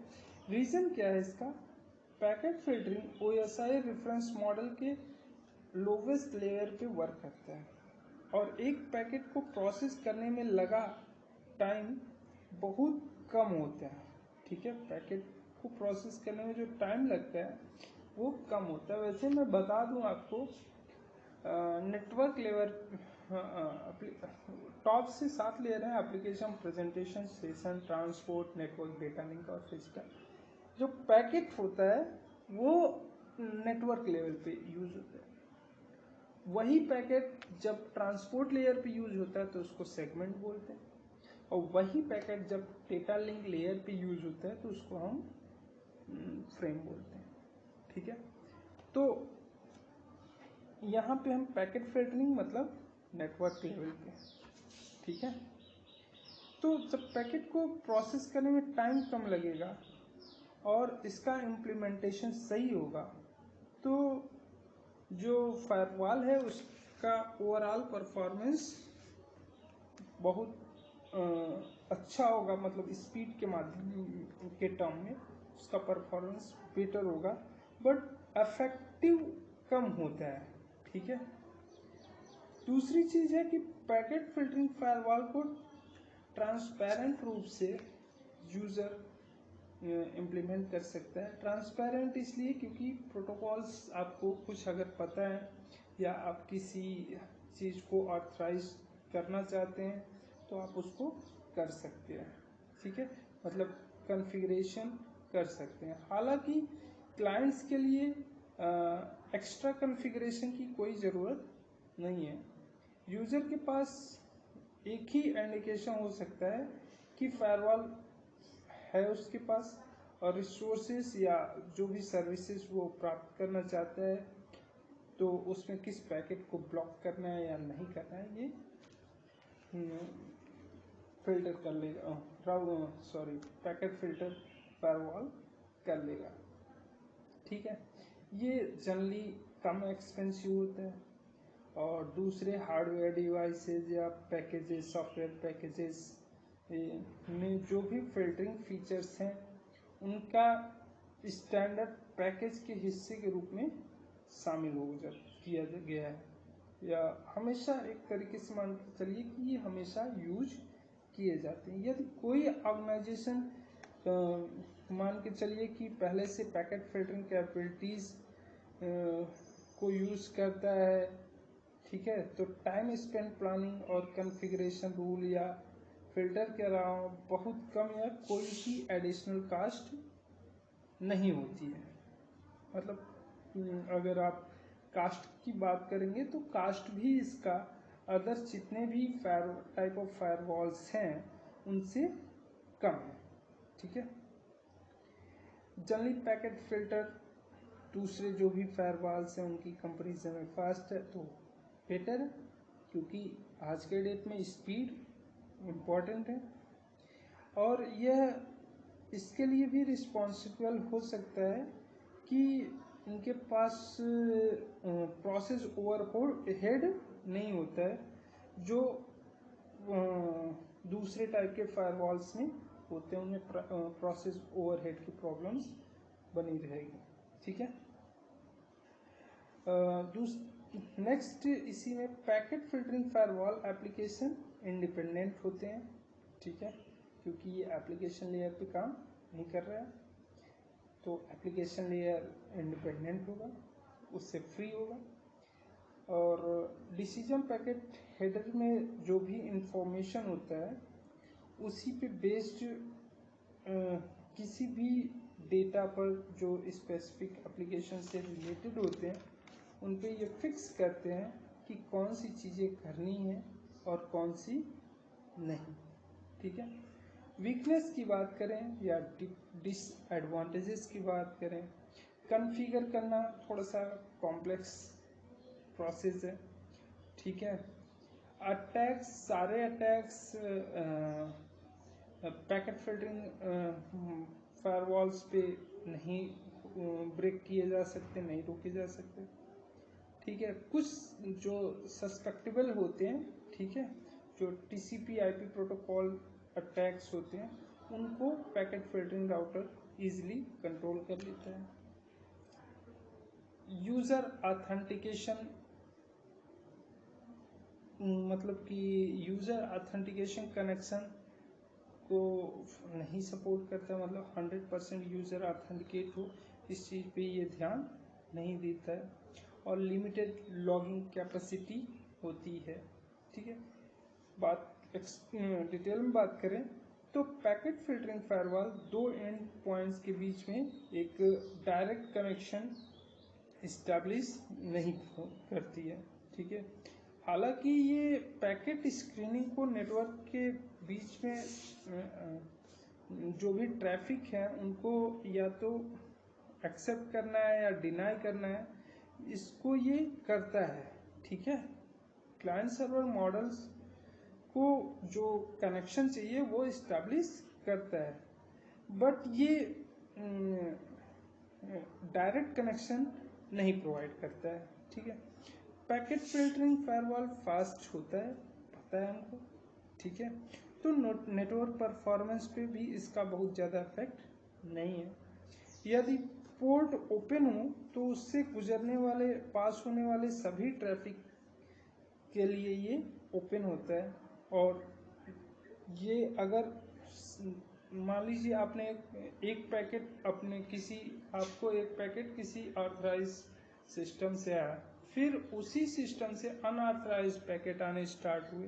रीज़न क्या है इसका? Packet filtering OSI reference model के लोवेस्ट लेयर पे वर्क करता है, और एक पैकेट को प्रोसेस करने में लगा टाइम बहुत कम होता है, ठीक है। पैकेट को प्रोसेस करने में जो टाइम लगता है वो कम होता है। वैसे मैं बता दूं आपको, नेटवर्क लेयर टॉप से 7 लेयर है: application, presentation, session, transport, network, data link और फिजिकल। जो पैकेट होता है वो नेटवर्क लेवल पे यूज होता है। वही पैकेट जब ट्रांसपोर्ट लेयर पे यूज होता है तो उसको सेगमेंट बोलते हैं, और वही पैकेट जब डेटा लिंक लेयर पे यूज होता है तो उसको हम फ्रेम बोलते हैं, ठीक है। तो यहाँ पे हम पैकेट फिल्टरिंग मतलब नेटवर्क लेवल पे, ठीक है। तो जब पैकेट को प्रोसेस करने में टाइम कम लगेगा और इसका इम्प्लीमेंटेशन सही होगा, तो जो फायरवॉल है उसका ओवरऑल परफॉर्मेंस बहुत अच्छा होगा, मतलब स्पीड के माध्यम के टर्म में उसका परफॉर्मेंस बेटर होगा, बट इफेक्टिव कम होता है, ठीक है। दूसरी चीज़ है कि पैकेट फिल्टरिंग फायरवॉल को ट्रांसपेरेंट रूप से यूज़र इम्प्लीमेंट कर सकता है। ट्रांसपेरेंट इसलिए क्योंकि प्रोटोकॉल्स आपको कुछ अगर पता है या आप किसी चीज़ को ऑथराइज करना चाहते हैं तो आप उसको कर सकते हैं, ठीक है, मतलब कॉन्फ़िगरेशन कर सकते हैं। हालांकि क्लाइंट्स के लिए एक्स्ट्रा कॉन्फ़िगरेशन की कोई ज़रूरत नहीं है। यूज़र के पास एक ही इंडिकेशन हो सकता है कि फायरवॉल है उसके पास, और रिसोर्सेज या जो भी सर्विसेज वो प्राप्त करना चाहता है तो उसमें किस पैकेट को ब्लॉक करना है या नहीं करना है, ये फिल्टर कर लेगा, पैकेट फिल्टर फायरवॉल कर लेगा। ठीक है, ये जनरली कम एक्सपेंसिव होता है, और दूसरे हार्डवेयर डिवाइसेज या पैकेजेस, सॉफ्टवेयर पैकेजेस में जो भी फिल्टरिंग फीचर्स हैं उनका स्टैंडर्ड पैकेज के हिस्से के रूप में शामिल किया गया है, या हमेशा एक तरीके से मान के चलिए कि ये हमेशा यूज किए जाते हैं। यदि कोई ऑर्गेनाइजेशन मान के चलिए कि पहले से पैकेट फिल्टरिंग कैपेबिलिटीज को यूज करता है, ठीक है, तो टाइम स्पेंड प्लानिंग और कॉन्फ़िगरेशन रूल या फिल्टर के अलावा बहुत कम या कोई भी एडिशनल कास्ट नहीं होती है। मतलब अगर आप कास्ट की बात करेंगे तो कास्ट भी इसका अदर जितने भी टाइप ऑफ फायरवॉल्स हैं उनसे कम है। ठीक है, जनरली पैकेट फिल्टर दूसरे जो भी फायरवॉल्स हैं उनकी कंपैरिजन में फास्ट है तो बेटर है, क्योंकि आज के डेट में स्पीड इम्पॉर्टेंट है, और यह इसके लिए भी रिस्पॉन्सिबल हो सकता है कि इनके पास प्रोसेस ओवरहेड नहीं होता है जो दूसरे टाइप के फायरवॉल्स में होते हैं, उनमें प्रोसेस ओवरहेड की प्रॉब्लम्स बनी रहेगी। ठीक है, नेक्स्ट इसी में packet filtering firewall application independent होते हैं। ठीक है, क्योंकि ये एप्लीकेशन लेयर पे काम नहीं कर रहा है, तो एप्लीकेशन लेयर इंडिपेंडेंट होगा, उससे फ्री होगा, और डिसीजन पैकेट हेडर में जो भी इंफॉर्मेशन होता है उसी पे बेस्ड किसी भी डेटा पर जो स्पेसिफिक एप्लीकेशन से रिलेटेड होते हैं उन पे ये फिक्स करते हैं कि कौन सी चीज़ें करनी है और कौन सी नहीं। ठीक है, वीकनेस की बात करें या डिसएडवांटेजेस की बात करें, कॉन्फ़िगर करना थोड़ा सा कॉम्प्लेक्स प्रोसेस है। ठीक है, सारे अटैक्स पैकेट फिल्टरिंग फायरवॉल्स पे नहीं ब्रेक किए जा सकते, नहीं रोके जा सकते। ठीक है, कुछ जो सस्पेक्टेबल होते हैं, ठीक है, जो TCP IP प्रोटोकॉल अटैक्स होते हैं उनको packet filtering router easily control कर लेता है। यूज़र ऑथेंटिकेशन, मतलब कि यूज़र ऑथेंटिकेशन कनेक्शन को नहीं सपोर्ट करता, मतलब 100% यूज़र ऑथेंटिकेट हो इस चीज़ पे ये ध्यान नहीं देता है, और लिमिटेड लॉगिंग कैपेसिटी होती है। ठीक है, डिटेल में बात करें तो पैकेट फिल्टरिंग फायरवॉल दो एंड पॉइंट्स के बीच में एक डायरेक्ट कनेक्शन इस्टेब्लिश नहीं करती है। ठीक है, हालांकि ये पैकेट स्क्रीनिंग को नेटवर्क के बीच में जो भी ट्रैफिक है उनको या तो एक्सेप्ट करना है या डिनाई करना है, इसको ये करता है। ठीक है, क्लाइंट सर्वर मॉडल्स को जो कनेक्शन चाहिए वो इस्टेब्लिश करता है, बट ये डायरेक्ट कनेक्शन नहीं प्रोवाइड करता है। ठीक है, पैकेट फिल्टरिंग फायरवॉल फास्ट होता है, पता है हमको। ठीक है, तो नेटवर्क परफॉर्मेंस पे भी इसका बहुत ज़्यादा इफेक्ट नहीं है। यदि पोर्ट ओपन हो तो उससे गुजरने वाले, पास होने वाले सभी ट्रैफिक के लिए ये ओपन होता है, और ये अगर मान लीजिए आपने एक पैकेट आपको एक पैकेट किसी ऑथराइज सिस्टम से आया, फिर उसी सिस्टम से अनऑथराइज पैकेट आने स्टार्ट हुए,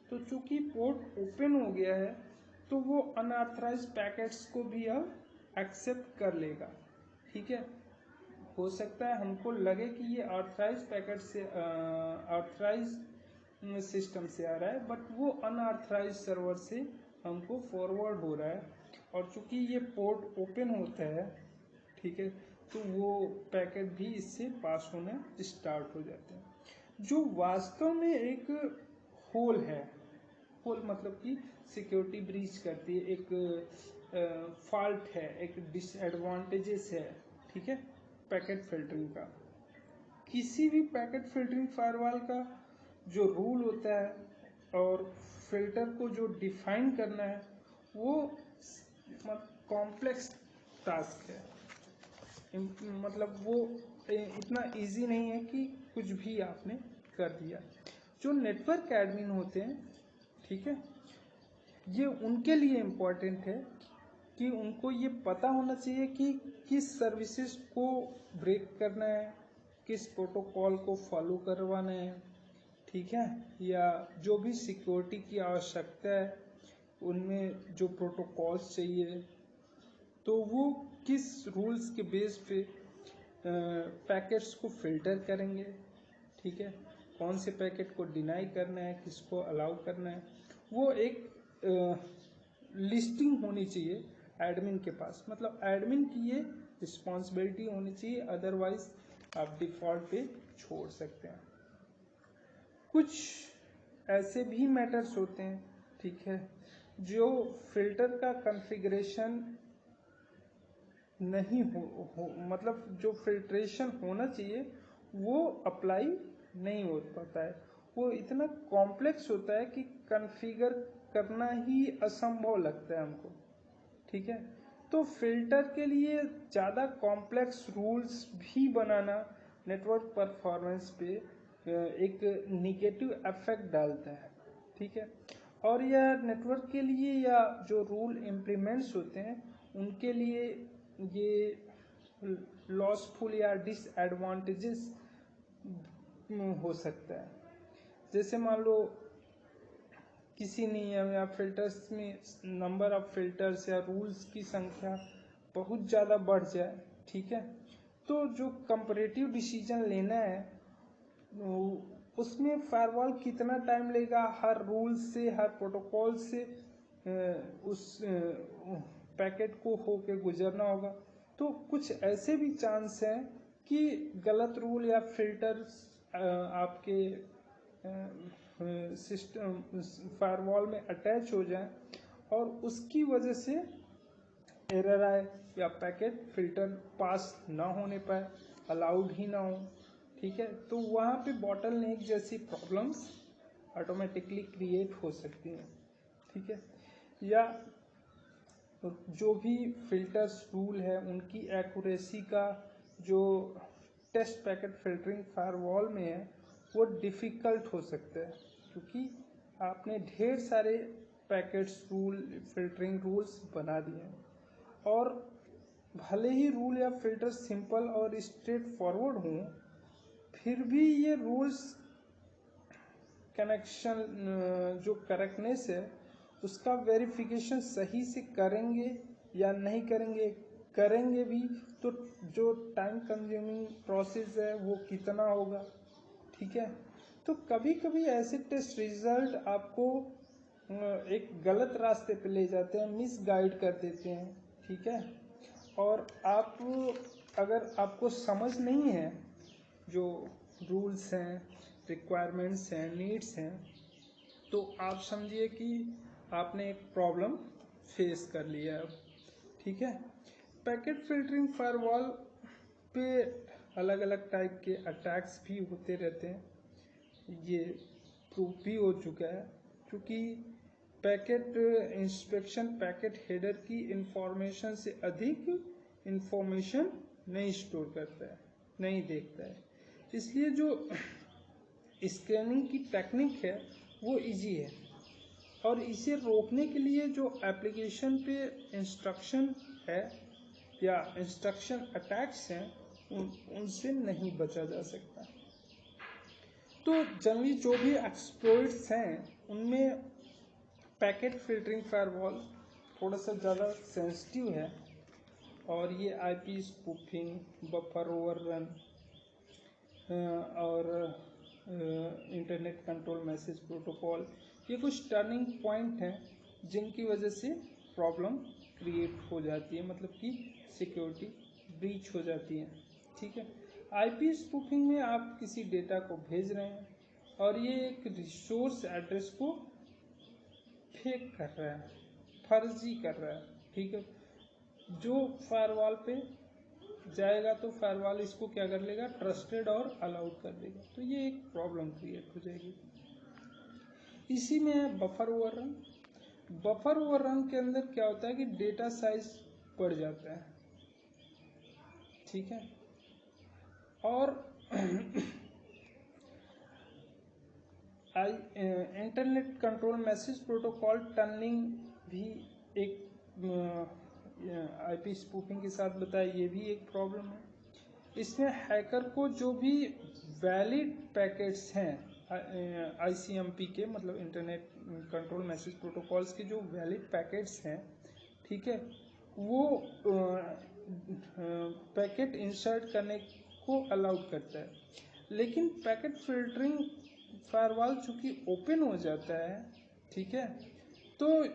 तो चूंकि पोर्ट ओपन हो गया है तो वो अनऑथराइज पैकेट्स को भी अब एक्सेप्ट कर लेगा। ठीक है, हो सकता है हमको लगे कि ये ऑथराइज पैकेट से ऑथराइज सिस्टम से आ रहा है, बट वो अनऑथराइज सर्वर से हमको फॉरवर्ड हो रहा है, और चूंकि ये पोर्ट ओपन होता है, ठीक है, तो वो पैकेट भी इससे पास होने स्टार्ट हो जाते हैं। जो वास्तव में एक होल है, होल मतलब कि सिक्योरिटी ब्रीच करती है, एक फॉल्ट है, एक डिसएडवांटेजेस है, ठीक है, पैकेट फिल्टरिंग का। किसी भी पैकेट फिल्टरिंग फायरवॉल का जो रूल होता है और फिल्टर को जो डिफाइन करना है, वो कॉम्प्लेक्स टास्क है। मतलब वो इतना इजी नहीं है कि कुछ भी आपने कर दिया। जो नेटवर्क एडमिन होते हैं, ठीक है, ये उनके लिए इम्पोर्टेंट है कि उनको ये पता होना चाहिए कि किस सर्विसेज को ब्रेक करना है, किस प्रोटोकॉल को फॉलो करवाना है, ठीक है, या जो भी सिक्योरिटी की आवश्यकता है उनमें जो प्रोटोकॉल्स चाहिए, तो वो किस रूल्स के बेस पे पैकेट्स को फिल्टर करेंगे, ठीक है, कौन से पैकेट को डिनाई करना है, किसको अलाउ करना है, वो एक लिस्टिंग होनी चाहिए एडमिन के पास। मतलब एडमिन की ये रिस्पॉन्सिबिलिटी होनी चाहिए, अदरवाइज आप डिफ़ॉल्ट पे छोड़ सकते हैं। कुछ ऐसे भी मैटर्स होते हैं, ठीक है, जो फिल्टर का कॉन्फ़िगरेशन नहीं हो मतलब जो फिल्ट्रेशन होना चाहिए वो अप्लाई नहीं हो पाता है। वो इतना कॉम्प्लेक्स होता है कि कॉन्फ़िगर करना ही असंभव लगता है हमको, ठीक है। तो फिल्टर के लिए ज़्यादा कॉम्प्लेक्स रूल्स भी बनाना नेटवर्क परफॉर्मेंस पे एक निगेटिव इफेक्ट डालता है, ठीक है। और यह नेटवर्क के लिए या जो रूल इम्प्लीमेंट्स होते हैं उनके लिए ये लॉसफुल या डिसएडवांटेजेस हो सकता है। जैसे मान लो किसी नियम या फिल्टर्स में नंबर ऑफ फिल्टर्स या रूल्स की संख्या बहुत ज़्यादा बढ़ जाए, ठीक है, तो जो कंपैरेटिव डिसीजन लेना है उसमें फायरवॉल कितना टाइम लेगा, हर रूल से हर प्रोटोकॉल से उस पैकेट को होके गुजरना होगा। तो कुछ ऐसे भी चांस हैं कि गलत रूल या फिल्टर्स आपके सिस्टम फायरवॉल में अटैच हो जाए और उसकी वजह से एरर आए या पैकेट फिल्टर पास ना होने पाए, अलाउड ही ना हो, ठीक है। तो वहाँ पे बॉटलनेक जैसी प्रॉब्लम्स ऑटोमेटिकली क्रिएट हो सकती हैं, ठीक है। या जो भी फिल्टर्स रूल है उनकी एक्यूरेसी का जो टेस्ट पैकेट फिल्टरिंग फायरवॉल में है वो डिफ़िकल्ट हो सकता है, क्योंकि आपने ढेर सारे पैकेट्स रूल फिल्टरिंग रूल्स बना दिए हैं, और भले ही रूल या फिल्टर सिंपल और स्ट्रेट फॉरवर्ड हों, फिर भी ये रूल्स कनेक्शन जो करेक्टनेस है उसका वेरिफिकेशन सही से करेंगे या नहीं करेंगे, करेंगे भी तो जो टाइम कंज्यूमिंग प्रोसेस है वो कितना होगा, ठीक है। तो कभी कभी ऐसे टेस्ट रिजल्ट आपको एक गलत रास्ते पे ले जाते हैं, मिस गाइड कर देते हैं, ठीक है। और आप अगर आपको समझ नहीं है जो रूल्स हैं, रिक्वायरमेंट्स हैं, नीड्स हैं, तो आप समझिए कि आपने एक प्रॉब्लम फेस कर लिया है, ठीक है। पैकेट फिल्टरिंग फायरवॉल पे अलग अलग टाइप के अटैक्स भी होते रहते हैं, ये प्रूफ भी हो चुका है, क्योंकि पैकेट इंस्पेक्शन पैकेट हेडर की इंफॉर्मेशन से अधिक इंफॉर्मेशन नहीं स्टोर करता है, नहीं देखता है। इसलिए जो स्कैनिंग की टेक्निक है वो इजी है, और इसे रोकने के लिए जो एप्लीकेशन पे इंस्ट्रक्शन है या इंस्ट्रक्शन अटैक्स हैं उनसे नहीं बचा जा सकता। तो जनरली जो भी एक्सप्लॉइट्स हैं उनमें पैकेट फिल्टरिंग फायरवॉल थोड़ा सा ज़्यादा सेंसिटिव है, और ये आईपी स्पूफिंग, बफर ओवररन और इंटरनेट कंट्रोल मैसेज प्रोटोकॉल, ये कुछ टर्निंग पॉइंट हैं जिनकी वजह से प्रॉब्लम क्रिएट हो जाती है, मतलब कि सिक्योरिटी ब्रीच हो जाती है। ठीक है, आईपी स्पूफिंग में आप किसी डेटा को भेज रहे हैं और ये एक रिसोर्स एड्रेस को फेक कर रहा है, फर्जी कर रहा है। ठीक है, जो फायरवॉल पे जाएगा तो फायरवॉल इसको क्या कर लेगा, ट्रस्टेड और अलाउड कर देगा, तो ये एक प्रॉब्लम क्रिएट हो जाएगी। इसी में है बफर ओवररन। बफर ओवररन के अंदर क्या होता है कि डेटा साइज बढ़ जाता है। ठीक है, और internet control message protocol tunnelling भी एक आईपी स्पूफिंग के साथ बताया, ये भी एक प्रॉब्लम है। इसमें हैकर को जो भी वैलिड पैकेट्स हैं आईसीएमपी के, मतलब इंटरनेट कंट्रोल मैसेज प्रोटोकॉल्स के जो वैलिड पैकेट्स हैं, ठीक है, वो पैकेट इंसर्ट करने को अलाउड करता है। लेकिन पैकेट फिल्टरिंग फायरवॉल चूंकि ओपन हो जाता है, ठीक है, तो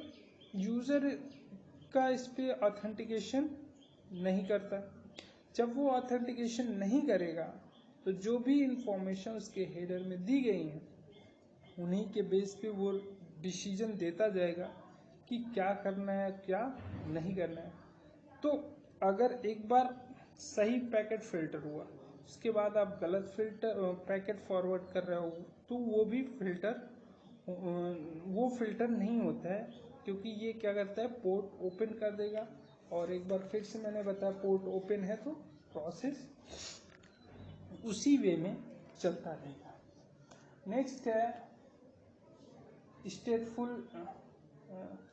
यूज़र का इस पे ऑथेंटिकेशन नहीं करता। जब वो ऑथेंटिकेशन नहीं करेगा तो जो भी इंफॉर्मेशन उसके हेडर में दी गई हैं उन्हीं के बेस पे वो डिसीजन देता जाएगा कि क्या करना है क्या नहीं करना है। तो अगर एक बार सही पैकेट फिल्टर हुआ, उसके बाद आप गलत पैकेट फॉरवर्ड कर रहे हो, तो वो फिल्टर नहीं होता है, क्योंकि ये क्या करता है, पोर्ट ओपन कर देगा। और एक बार फिर से मैंने बताया, पोर्ट ओपन है तो प्रोसेस उसी वे में चलता रहेगा। नेक्स्ट है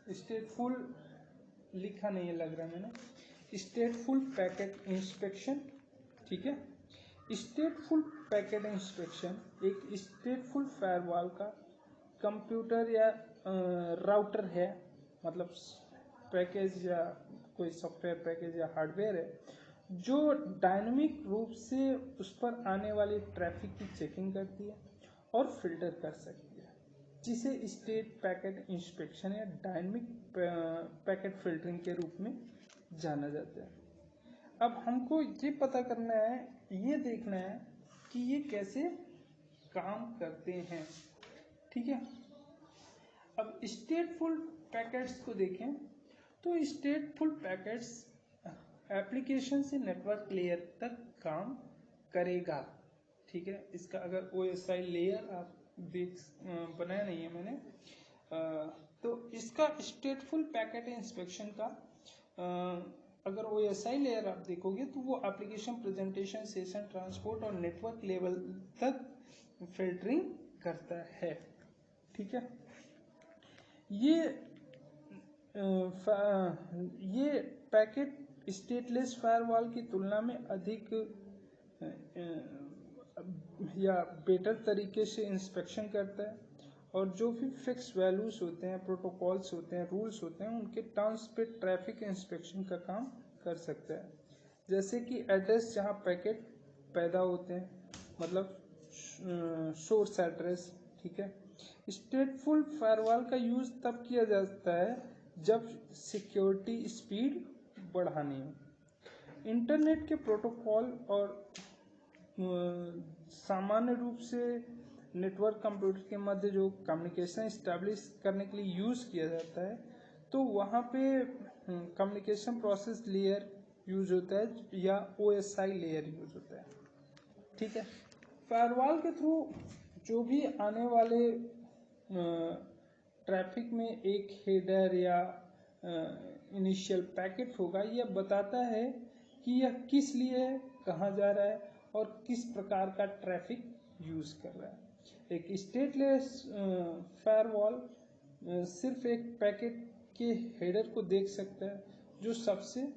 स्टेटफुल लिखा नहीं है लग रहा है मैंने, स्टेटफुल पैकेट इंस्पेक्शन। ठीक है, स्टेटफुल पैकेट इंस्पेक्शन एक स्टेटफुल फायरवॉल का कंप्यूटर या राउटर है, मतलब पैकेज या कोई सॉफ्टवेयर पैकेज या हार्डवेयर है जो डायनामिक रूप से उस पर आने वाली ट्रैफिक की चेकिंग करती है और फिल्टर कर सकती है, जिसे स्टेट पैकेट इंस्पेक्शन या डायनामिक पैकेट फिल्टरिंग के रूप में जाना जाता है। अब हमको ये पता करना है, ये देखना है कि ये कैसे काम करते हैं। ठीक है, अब स्टेटफुल पैकेट्स को देखें तो स्टेटफुल पैकेट्स एप्लीकेशन से नेटवर्क लेयर तक काम करेगा। ठीक है, इसका अगर OSI लेयर आप देख बनाया नहीं है मैंने, तो इसका स्टेटफुल पैकेट इंस्पेक्शन का अगर OSI लेयर आप देखोगे तो वो एप्लीकेशन प्रेजेंटेशन, सेशन, ट्रांसपोर्ट और नेटवर्क लेवल तक फिल्टरिंग करता है। ठीक है, ये पैकेट स्टेटलेस फायरवॉल की तुलना में अधिक या बेटर तरीके से इंस्पेक्शन करता है, और जो भी फिक्स वैल्यूज होते हैं, प्रोटोकॉल्स होते हैं, रूल्स होते हैं, उनके टर्म्स पे ट्रैफिक इंस्पेक्शन का काम कर सकता है। जैसे कि एड्रेस जहां पैकेट पैदा होते हैं, मतलब सोर्स एड्रेस। ठीक है, स्टेटफुल फायरवॉल का यूज तब किया जाता है जब सिक्योरिटी स्पीड बढ़ानी हो। इंटरनेट के प्रोटोकॉल और सामान्य रूप से नेटवर्क कंप्यूटर के मध्य जो कम्युनिकेशन इस्टेब्लिश करने के लिए यूज़ किया जाता है, तो वहाँ पे कम्युनिकेशन प्रोसेस लेयर यूज होता है या OSI लेयर यूज होता है। ठीक है, फायरवॉल के थ्रू जो भी आने वाले ट्रैफिक में एक हेडर या इनिशियल पैकेट होगा, यह बताता है कि यह किस लिए कहाँ जा रहा है और किस प्रकार का ट्रैफिक यूज कर रहा है। एक स्टेटलेस फायरवॉल सिर्फ एक पैकेट के हेडर को देख सकता है जो सबसे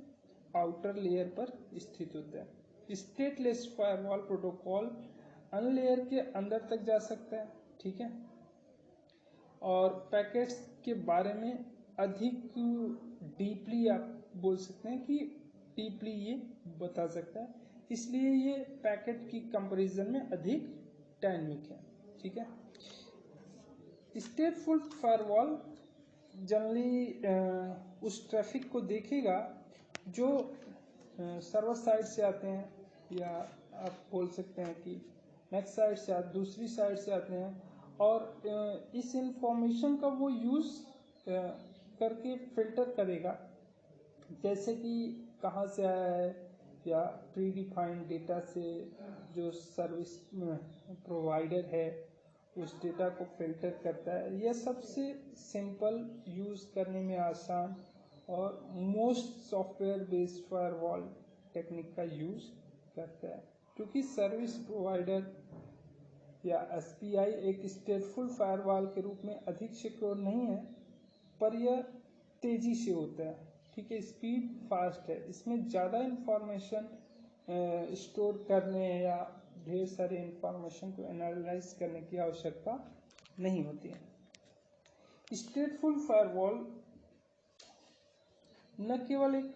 आउटर लेयर पर स्थित होता है। स्टेटलेस फायरवॉल प्रोटोकॉल अन्य लेयर के अंदर तक जा सकता है। ठीक है, और पैकेट्स के बारे में अधिक डीपली आप बोल सकते हैं कि डीपली ये बता सकता है, इसलिए ये पैकेट की कंपैरिजन में अधिक डायनेमिक है। ठीक है, स्टेटफुल फायरवॉल जनरली उस ट्रैफिक को देखेगा जो सर्वर साइड से आते हैं, या आप बोल सकते हैं कि नेक्स्ट साइड से दूसरी साइड से आते हैं, और इस इंफॉर्मेशन का वो यूज़ करके फिल्टर करेगा, जैसे कि कहाँ से आया है, या प्री डिफाइंड डेटा से जो सर्विस प्रोवाइडर है उस डेटा को फिल्टर करता है। यह सबसे सिंपल, यूज़ करने में आसान और most software based firewall technique का यूज़ करता है, क्योंकि सर्विस प्रोवाइडर या एसपीआई एक स्टेटफुल फायरवॉल के रूप में अधिक सिक्योर नहीं है, पर यह तेज़ी से होता है। ठीक है, स्पीड फास्ट है, इसमें ज़्यादा इंफॉर्मेशन स्टोर करने या ढेर सारे इंफॉर्मेशन को एनालाइज करने की आवश्यकता नहीं होती है। स्टेटफुल फायरवॉल न केवल एक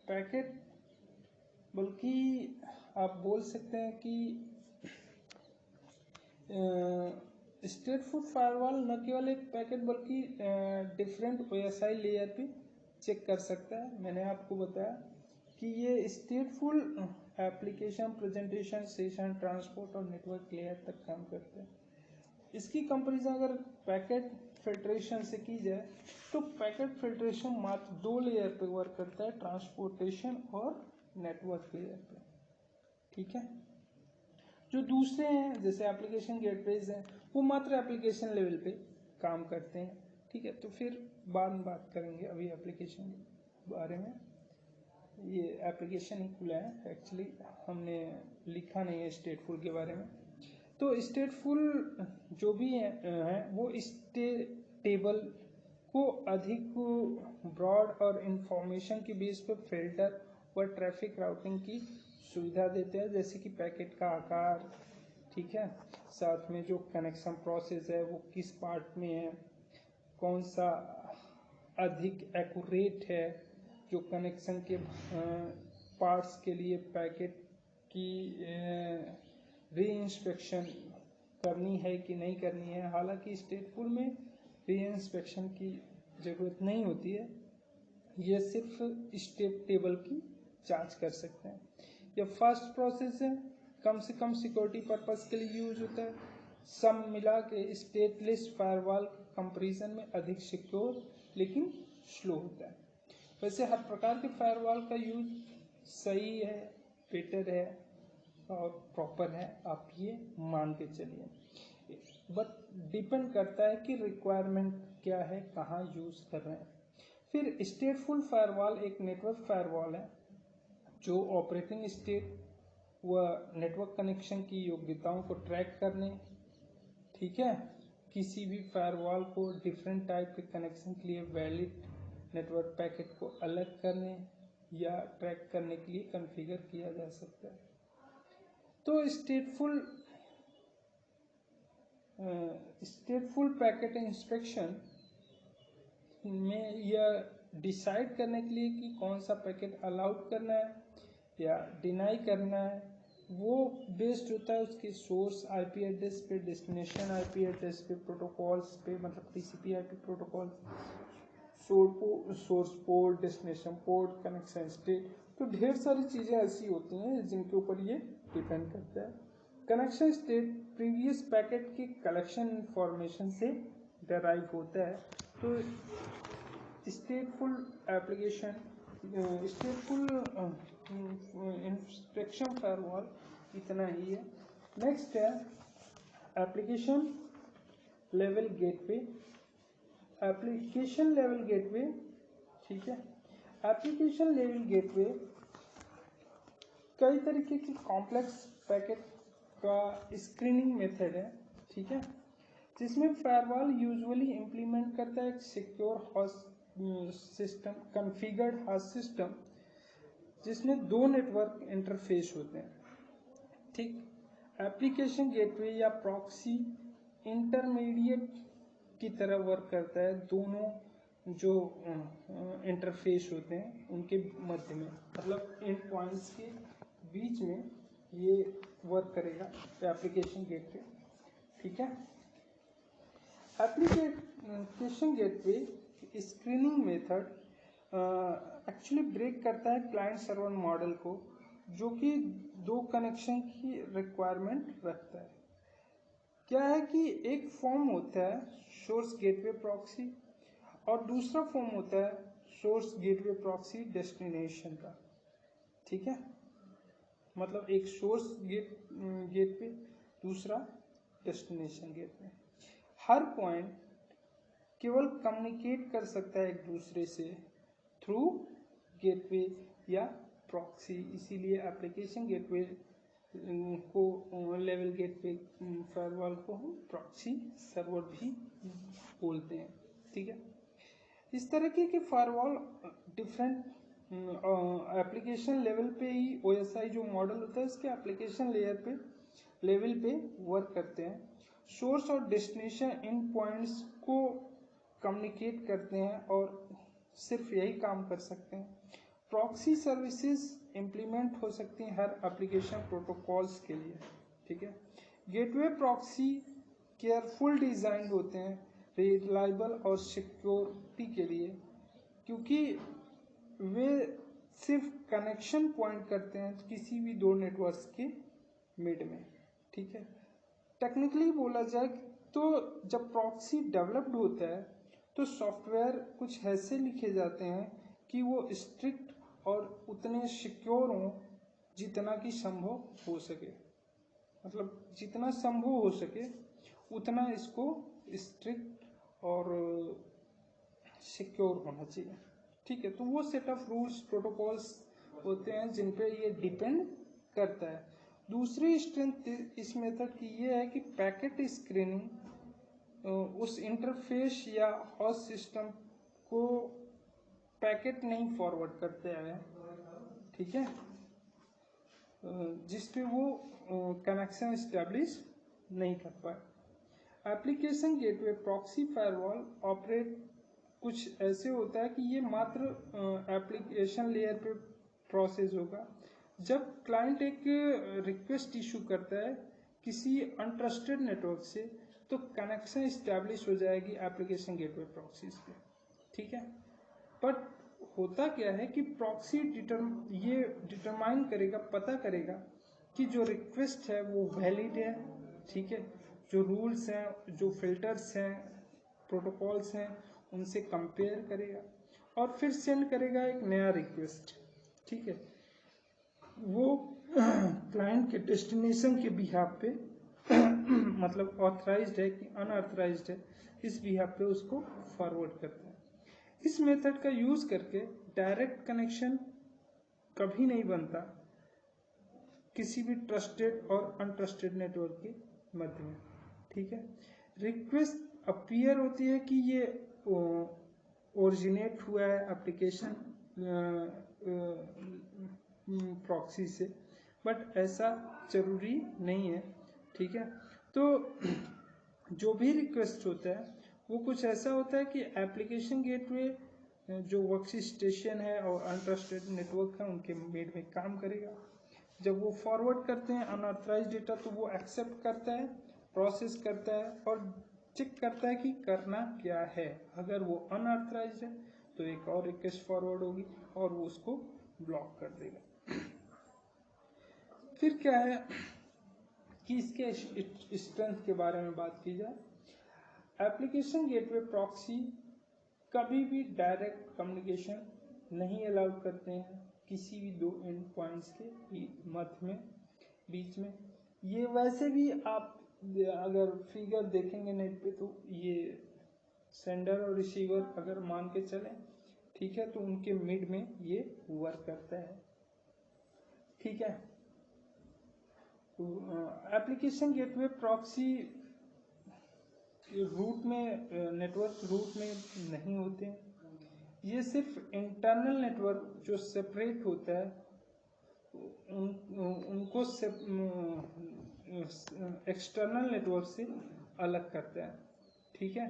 पैकेट, बल्कि आप बोल सकते हैं कि स्टेटफुल फायरवॉल न केवल एक पैकेट बल्कि डिफरेंट ओएसआई लेयर पे चेक कर सकता है। मैंने आपको बताया कि ये स्टेटफुल एप्लीकेशन, प्रेजेंटेशन, सेशन, ट्रांसपोर्ट और नेटवर्क लेयर तक काम करते हैं। इसकी कंपैरिजन अगर पैकेट फिल्ट्रेशन से की जाए तो पैकेट फिल्ट्रेशन मात्र 2 लेयर पे वर्क करता है, ट्रांसपोर्टेशन और नेटवर्क लेयर पे। ठीक है, जो दूसरे हैं जैसे एप्लीकेशन गेटवेज हैं, वो मात्र एप्लीकेशन लेवल पे काम करते हैं। ठीक है, तो फिर बाद में बात करेंगे अभी एप्लीकेशन के बारे में। ये एप्लीकेशन ही खुला है, एक्चुअली हमने लिखा नहीं है स्टेटफुल के बारे में। तो स्टेटफुल जो भी है वो टेबल को अधिक ब्रॉड और इंफॉर्मेशन की बेस पर फिल्टर और ट्रैफिक राउटिंग की सुविधा देते हैं, जैसे कि पैकेट का आकार, ठीक है, साथ में जो कनेक्शन प्रोसेस है वो किस पार्ट में है, कौन सा अधिक एक्यूरेट है, जो कनेक्शन के पार्ट्स के लिए पैकेट की री इंस्पेक्शन करनी है कि नहीं करनी है। हालांकि स्टेटफुल में री इंस्पेक्शन की ज़रूरत नहीं होती है, ये सिर्फ स्टेट टेबल की जांच कर सकते हैं। यह फास्ट प्रोसेस है, कम से कम सिक्योरिटी पर्पस के लिए यूज होता है। सब मिला के स्टेटलेस फायरवॉल कंपैरिजन में अधिक सिक्योर लेकिन स्लो होता है। वैसे हर प्रकार के फायरवॉल का यूज सही है, बेटर है और प्रॉपर है, आप ये मान के चलिए, बट डिपेंड करता है कि रिक्वायरमेंट क्या है, कहाँ यूज कर रहे हैं। फिर स्टेटफुल फायरवॉल एक नेटवर्क फायरवॉल है जो ऑपरेटिंग स्टेट व नेटवर्क कनेक्शन की योग्यताओं को ट्रैक करने, ठीक है, किसी भी फायरवॉल को डिफरेंट टाइप के कनेक्शन के लिए वैलिड नेटवर्क पैकेट को अलग करने या ट्रैक करने के लिए कॉन्फ़िगर किया जा सकता है। तो स्टेटफुल पैकेट इंस्पेक्शन में यह डिसाइड करने के लिए कि कौन सा पैकेट अलाउड करना है या डिनाई करना है, वो बेस्ड होता है उसके सोर्स आईपी एड्रेस पे, डेस्टिनेशन आईपी एड्रेस पे, प्रोटोकॉल्स पे, मतलब TCP IP protocol, source port, destination port, connection state. तो ढेर सारी चीज़ें ऐसी होती हैं जिनके ऊपर ये डिपेंड करता है। कनेक्शन स्टेट प्रीवियस पैकेट की कलेक्शन इंफॉर्मेशन से डेराइव होता है। तो स्टेटफुल एप्लीकेशन, स्टेटफुल इंस्पेक्शन फायरवॉल इतना ही है। नेक्स्ट है application level gateway. Application level gateway, ठीक है, एप्लीकेशन लेवल गेटवे कई तरीके की कॉम्प्लेक्स पैकेट का स्क्रीनिंग मेथड है, ठीक है, जिसमें फायरवॉल यूजुअली इम्प्लीमेंट करता है एक secure host system, configured host system, जिसमें 2 नेटवर्क इंटरफेस होते हैं। ठीक, एप्लीकेशन गेटवे या प्रॉक्सी इंटरमीडिएट की तरह वर्क करता है दोनों जो इंटरफेस होते हैं उनके मध्य में, मतलब इन पॉइंट्स के बीच में ये वर्क करेगा एप्लीकेशन गेटवे। ठीक है। Application gateway screening method actually break करता है क्लाइंट सर्वर मॉडल को, जो कि दो कनेक्शन की रिक्वायरमेंट रखता है। क्या है कि एक फॉर्म होता है सोर्स गेटवे प्रॉक्सी और दूसरा फॉर्म होता है सोर्स गेटवे प्रॉक्सी डेस्टिनेशन का। ठीक है, मतलब एक सोर्स गेटवे, दूसरा डेस्टिनेशन गेटवे। हर पॉइंट केवल कम्युनिकेट कर सकता है एक दूसरे से थ्रू गेटवे या प्रॉक्सी, इसीलिए एप्लीकेशन गेटवे को लेवल गेटवे फायरवॉल को हम प्रॉक्सी सर्वर भी बोलते हैं। ठीक है, इस तरीके के फायरवॉल डिफरेंट एप्लीकेशन लेवल पे ही OSI जो मॉडल होता है इसके एप्लीकेशन लेवल पे वर्क करते हैं। सोर्स और डेस्टिनेशन इन पॉइंट्स को कम्युनिकेट करते हैं और सिर्फ यही काम कर सकते हैं। प्रॉक्सी सर्विसेज इम्प्लीमेंट हो सकती हैं हर एप्लीकेशन प्रोटोकॉल्स के लिए। ठीक है, गेटवे प्रॉक्सी केयरफुल डिजाइन होते हैं रिलायबल और सिक्योरिटी के लिए, क्योंकि वे सिर्फ कनेक्शन पॉइंट करते हैं किसी भी दो नेटवर्क्स के मिड में। ठीक है, टेक्निकली बोला जाए तो जब प्रॉक्सी डेवलप्ड होता है तो सॉफ्टवेयर कुछ ऐसे लिखे जाते हैं कि वो स्ट्रिक्ट और उतने सिक्योर हों जितना कि संभव हो सके, मतलब जितना संभव हो सके उतना इसको स्ट्रिक्ट और सिक्योर होना चाहिए। ठीक है, तो वो सेट ऑफ रूल्स प्रोटोकॉल्स होते हैं जिन पे ये डिपेंड करता है। दूसरी स्ट्रेंथ इस मेथड की ये है कि पैकेट स्क्रीनिंग उस इंटरफेस या होस्ट सिस्टम को पैकेट नहीं फॉरवर्ड करते हैं। ठीक है, जिसपे वो कनेक्शन इस्टेब्लिश नहीं कर पाए। Application gateway proxy firewall operate कुछ ऐसे होता है कि ये मात्र एप्लीकेशन लेयर पे प्रोसेस होगा। जब क्लाइंट एक रिक्वेस्ट इशू करता है किसी अनट्रस्टेड नेटवर्क से तो कनेक्शन इस्टेब्लिश हो जाएगी एप्लीकेशन गेटवे प्रॉक्सीज पे। ठीक है, बट होता क्या है कि प्रॉक्सी ये डिटरमाइन करेगा, पता करेगा कि जो रिक्वेस्ट है वो वैलिड है। ठीक है, जो रूल्स हैं, जो फिल्टर्स हैं, प्रोटोकॉल्स हैं, उनसे कंपेयर करेगा और फिर सेंड करेगा एक नया रिक्वेस्ट। ठीक है, वो क्लाइंट के डेस्टिनेशन के बिहाफ पे मतलब ऑथराइज्ड है कि अनऑथराइज्ड है, इस बिहाफ पे उसको फॉरवर्ड करता है। इस मेथड का यूज करके डायरेक्ट कनेक्शन कभी नहीं बनता किसी भी ट्रस्टेड और अनट्रस्टेड नेटवर्क के मध्य में। ठीक है, रिक्वेस्ट अपीयर होती है कि ये ओरिजिनेट हुआ है एप्लीकेशन प्रॉक्सी से, बट ऐसा जरूरी नहीं है। ठीक है, तो जो भी रिक्वेस्ट होता है वो कुछ ऐसा होता है कि एप्लीकेशन गेटवे जो वर्क स्टेशन है और अनट्रस्टेड नेटवर्क है उनके मिड में काम करेगा। जब वो फॉरवर्ड करते हैं अनऑथराइज्ड डेटा तो वो एक्सेप्ट करता है, प्रोसेस करता है और चेक करता है कि करना क्या है। अगर वो अनऑथराइज्ड है तो एक और रिक्वेस्ट फॉरवर्ड होगी और वो उसको ब्लॉक कर देगा। फिर क्या है कि इसके स्ट्रेंथ के बारे में बात की जाए, एप्लीकेशन गेटवे प्रॉक्सी कभी भी डायरेक्ट कम्युनिकेशन नहीं अलाउड करते हैं किसी भी दो एंड पॉइंट्स के मध्य में बीच में। ये वैसे भी आप अगर फिगर देखेंगे नेट पे तो ये सेंडर और रिसीवर अगर मान के चलें, ठीक है, तो उनके मिड में ये वर्क करता है। ठीक है, तो एप्लीकेशन गेटवे प्रॉक्सी रूट में नेटवर्क रूट में नहीं होते हैं, ये सिर्फ इंटरनल नेटवर्क जो सेपरेट होता है उनको एक्सटर्नल नेटवर्क से अलग करता है। ठीक है,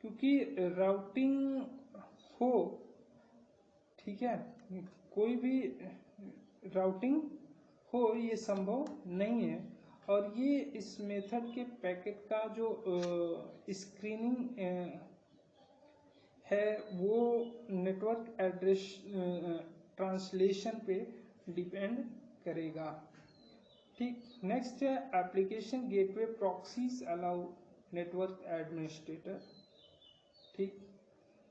क्योंकि राउटिंग हो, ठीक है, कोई भी राउटिंग हो ये संभव नहीं है। और ये इस मेथड के पैकेट का जो स्क्रीनिंग है वो नेटवर्क एड्रेस ट्रांसलेशन पे डिपेंड करेगा। ठीक, नेक्स्ट है application gateway proxies allow network administrator. ठीक,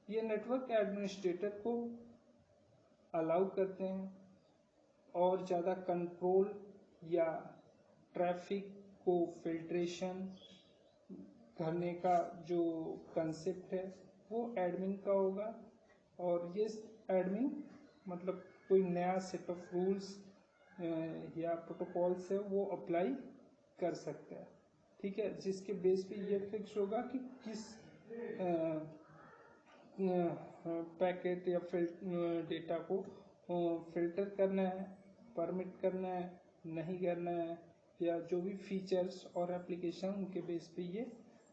ये नेटवर्क एडमिनिस्ट्रेटर को अलाउ करते हैं और ज़्यादा कंट्रोल या ट्रैफिक को फिल्ट्रेशन करने का जो कंसेप्ट है वो एडमिन का होगा। और ये एडमिन मतलब कोई नया सेट ऑफ रूल्स या प्रोटोकॉल्स है वो अप्लाई कर सकता है। ठीक है, जिसके बेस पे ये फिक्स होगा कि किस पैकेट या डेटा को फिल्टर करना है, परमिट करना है, नहीं करना है, या जो भी फीचर्स और एप्लीकेशन उनके बेस पे ये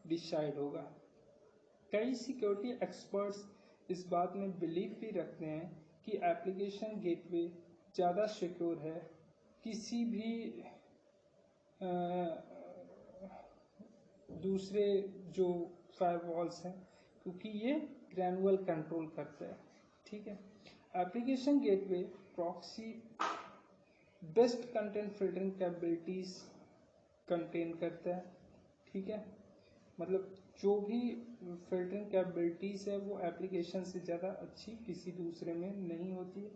डिसाइड होगा। कई सिक्योरिटी एक्सपर्ट्स इस बात में बिलीव भी रखते हैं कि एप्लीकेशन गेटवे ज़्यादा सिक्योर है किसी भी दूसरे जो फायरवॉल्स हैं, क्योंकि ये ग्रैनुअल कंट्रोल करता है। ठीक है, application gateway proxy best content filtering capabilities contain करता है। ठीक है, मतलब जो भी फिल्टरिंग कैपेबिलिटीज है वो एप्लीकेशन से ज़्यादा अच्छी किसी दूसरे में नहीं होती है।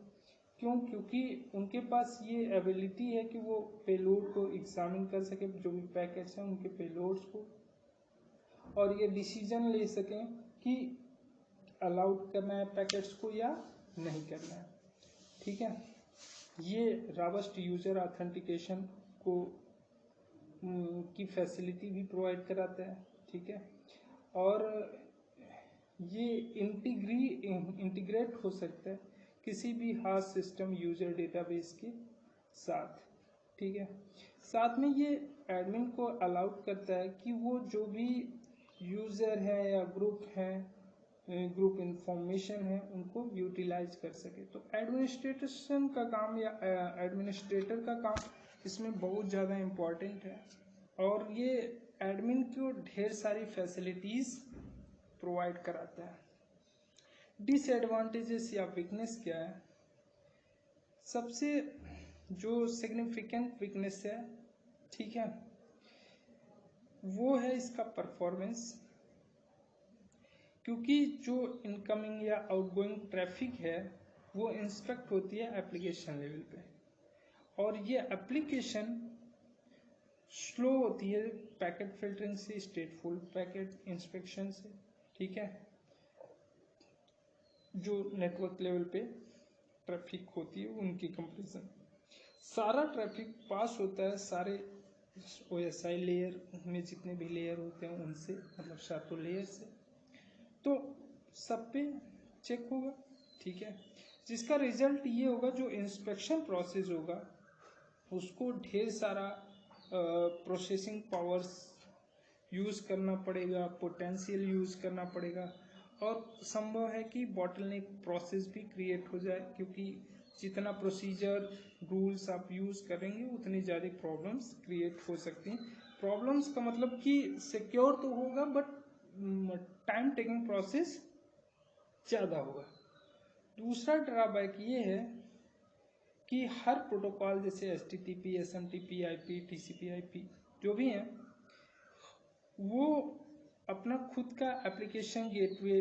क्यों? क्योंकि उनके पास ये एबिलिटी है कि वो पेलोड को एग्जामिन कर सके, जो भी पैकेट्स हैं उनके पेलोड्स को, और ये डिसीजन ले सकें कि अलाउड करना है पैकेट्स को या नहीं करना है। ठीक है, ये रॉबस्ट यूजर ऑथेंटिकेशन को की फैसिलिटी भी प्रोवाइड कराता है। ठीक है, और ये इंटीग्रेट हो सकता है किसी भी हार्ड सिस्टम यूजर डेटाबेस के साथ। ठीक है, साथ में ये एडमिन को अलाउड करता है कि वो जो भी यूजर है या ग्रुप है, ग्रुप इंफॉर्मेशन है, उनको यूटिलाइज कर सके। तो एडमिनिस्ट्रेशन का काम या एडमिनिस्ट्रेटर का काम इसमें बहुत ज़्यादा इम्पोर्टेंट है, और ये एडमिन को ढेर सारी फैसिलिटीज़ प्रोवाइड कराता है। डिसएडवांटेजेस या वीकनेस क्या है? सबसे जो सिग्निफिकेंट वीकनेस है, ठीक है, वो है इसका परफॉर्मेंस, क्योंकि जो इनकमिंग या आउटगोइंग ट्रैफिक है वो इंस्पेक्ट होती है एप्लीकेशन लेवल पे, और ये एप्लीकेशन स्लो होती है पैकेट फिल्टरिंग से, स्टेटफुल पैकेट इंस्पेक्शन से। ठीक है, जो नेटवर्क लेवल पे ट्रैफिक होती है उनकी कंपैरिजन, सारा ट्रैफिक पास होता है सारे OSI लेयर में जितने भी लेयर होते हैं उनसे, मतलब सातों लेयर से, तो सब पे चेक होगा। ठीक है, जिसका रिजल्ट ये होगा जो इंस्पेक्शन प्रोसेस होगा उसको ढेर सारा प्रोसेसिंग पावर्स यूज़ करना पड़ेगा, पोटेंशियल यूज़ करना पड़ेगा, और संभव है कि बॉटलनेक प्रोसेस भी क्रिएट हो जाए, क्योंकि जितना प्रोसीजर रूल्स आप यूज़ करेंगे उतनी ज़्यादा प्रॉब्लम्स क्रिएट हो सकती हैं। प्रॉब्लम्स का मतलब कि सिक्योर तो होगा बट टाइम टेकिंग प्रोसेस ज़्यादा होगा। दूसरा ड्रॉबैक ये है कि हर प्रोटोकॉल जैसे HTTP, SMTP, IP, TCP IP जो भी हैं वो अपना खुद का एप्लीकेशन गेटवे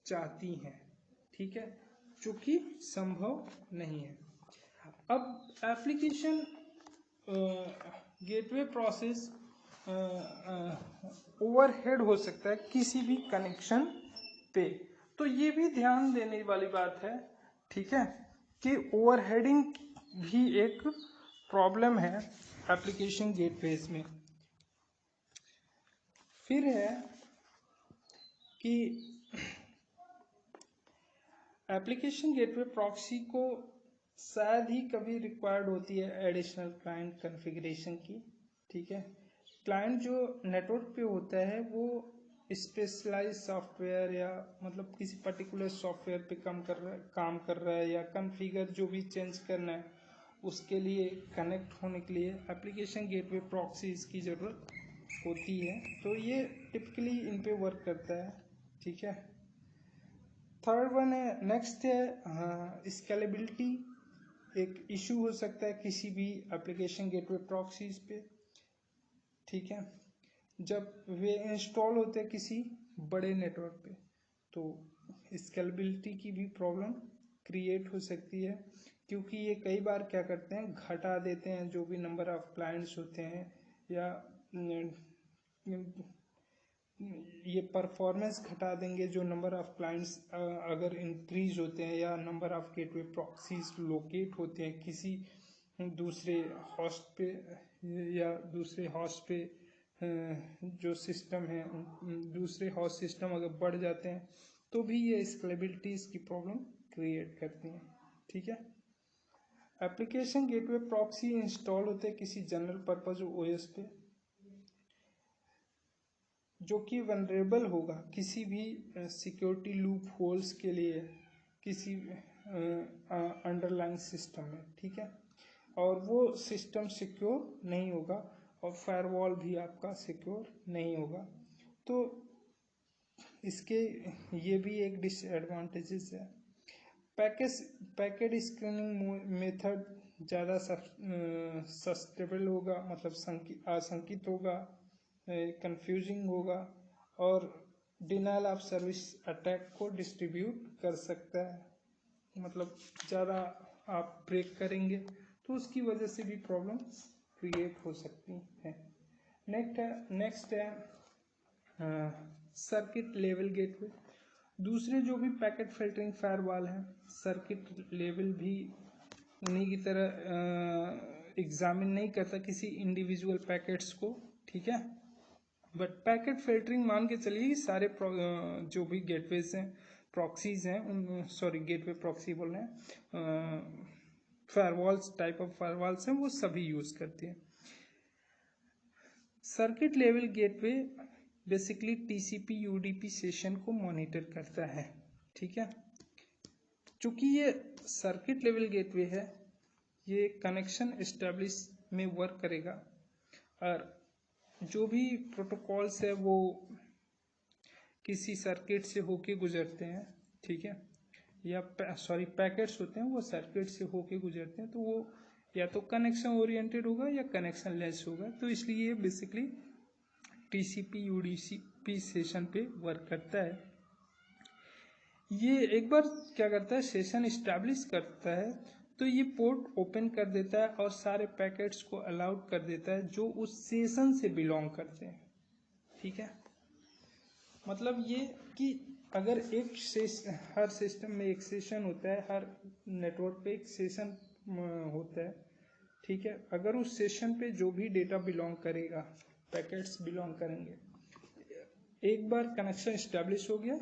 चाहती हैं। ठीक है, जो कि संभव नहीं है। अब एप्लीकेशन गेटवे प्रोसेस ओवरहेड हो सकता है किसी भी कनेक्शन पे, तो ये भी ध्यान देने वाली बात है। ठीक है, कि ओवरहेडिंग भी एक प्रॉब्लम है एप्लीकेशन गेटवेज में। फिर है कि एप्लीकेशन गेटवे प्रॉक्सी को शायद ही कभी रिक्वायर्ड होती है एडिशनल क्लाइंट कॉन्फ़िगरेशन की। ठीक है, क्लाइंट जो नेटवर्क पे होता है वो स्पेशलाइज सॉफ्टवेयर या मतलब किसी पर्टिकुलर सॉफ्टवेयर पे काम कर रहा है या कॉन्फ़िगर जो भी चेंज करना है उसके लिए कनेक्ट होने के लिए एप्लीकेशन गेटवे प्रॉक्सीज की ज़रूरत होती है। तो ये टिपिकली इन पे वर्क करता है, ठीक है। थर्ड वन है, नेक्स्ट है स्केलेबिलिटी। एक इशू हो सकता है किसी भी एप्लीकेशन गेटवे प्रॉक्सीज पे, ठीक है। जब वे इंस्टॉल होते हैं किसी बड़े नेटवर्क पे तो स्केलेबिलिटी की भी प्रॉब्लम क्रिएट हो सकती है, क्योंकि ये कई बार क्या करते हैं, घटा देते हैं जो भी नंबर ऑफ क्लाइंट्स होते हैं, या ये परफॉर्मेंस घटा देंगे जो नंबर ऑफ क्लाइंट्स अगर इंक्रीज होते हैं, या number of gateway proxies locate होते हैं किसी दूसरे होस्ट पे, या दूसरे होस्ट पे जो सिस्टम है दूसरे होस्ट सिस्टम अगर बढ़ जाते हैं तो भी ये स्केलेबिलिटीज की प्रॉब्लम क्रिएट करती हैं, ठीक है। एप्लीकेशन गेटवे प्रॉक्सी इंस्टॉल होते हैं किसी जनरल पर्पज ओएस पे जो कि वनरेबल होगा किसी भी सिक्योरिटी लूप होल्स के लिए किसी अंडरलाइन सिस्टम में, ठीक है। और वो सिस्टम सिक्योर नहीं होगा और फायरवॉल भी आपका सिक्योर नहीं होगा। तो इसके ये भी एक डिसएडवांटेजेस है। पैकेट स्क्रीनिंग मेथड ज़्यादा सस्टेबल होगा, मतलब आशंकित होगा, कंफ्यूजिंग होगा और डिनाइल ऑफ सर्विस अटैक को डिस्ट्रीब्यूट कर सकता है, मतलब ज़्यादा आप ब्रेक करेंगे तो उसकी वजह से भी प्रॉब्लम क्रिएट हो सकती है। नेक्स्ट है सर्किट लेवल गेटवे। दूसरे जो भी पैकेट फिल्टरिंग फायरवॉल हैं, सर्किट लेवल भी उन्हीं की तरह एग्जामिन नहीं करता किसी इंडिविजुअल पैकेट्स को, ठीक है। बट पैकेट फिल्टरिंग मान के चलिए सारे जो भी गेटवेज हैं प्रॉक्सीज हैं उन गेटवे प्रॉक्सी बोल रहे हैं, फायरवॉल्स टाइप ऑफ फायरवॉल्स हैं वो सभी यूज करते हैं। Circuit level gateway basically TCP UDP session को मॉनिटर करता है, ठीक है। चूंकि ये सर्किट लेवल गेटवे है ये कनेक्शन एस्टेब्लिश में वर्क करेगा और जो भी प्रोटोकॉल्स है वो किसी सर्किट से होके गुजरते हैं, ठीक है, या पैकेट्स होते हैं वो सर्किट से होके गुजरते हैं, तो वो या तो कनेक्शन ओरिएंटेड होगा या कनेक्शन लेस होगा। तो इसलिए बेसिकली टीसीपी यूडीपी सेशन पे वर्क करता है। ये एक बार क्या करता है, सेशन इस्टेब्लिश करता है तो ये पोर्ट ओपन कर देता है और सारे पैकेट्स को अलाउड कर देता है जो उस सेशन से बिलोंग करते हैं, ठीक है। मतलब ये कि अगर हर सिस्टम में एक सेशन होता है, हर नेटवर्क पे एक सेशन होता है, ठीक है। अगर उस सेशन पे जो भी डेटा बिलोंग करेगा, पैकेट्स बिलोंग करेंगे, एक बार कनेक्शन इस्टेब्लिश हो गया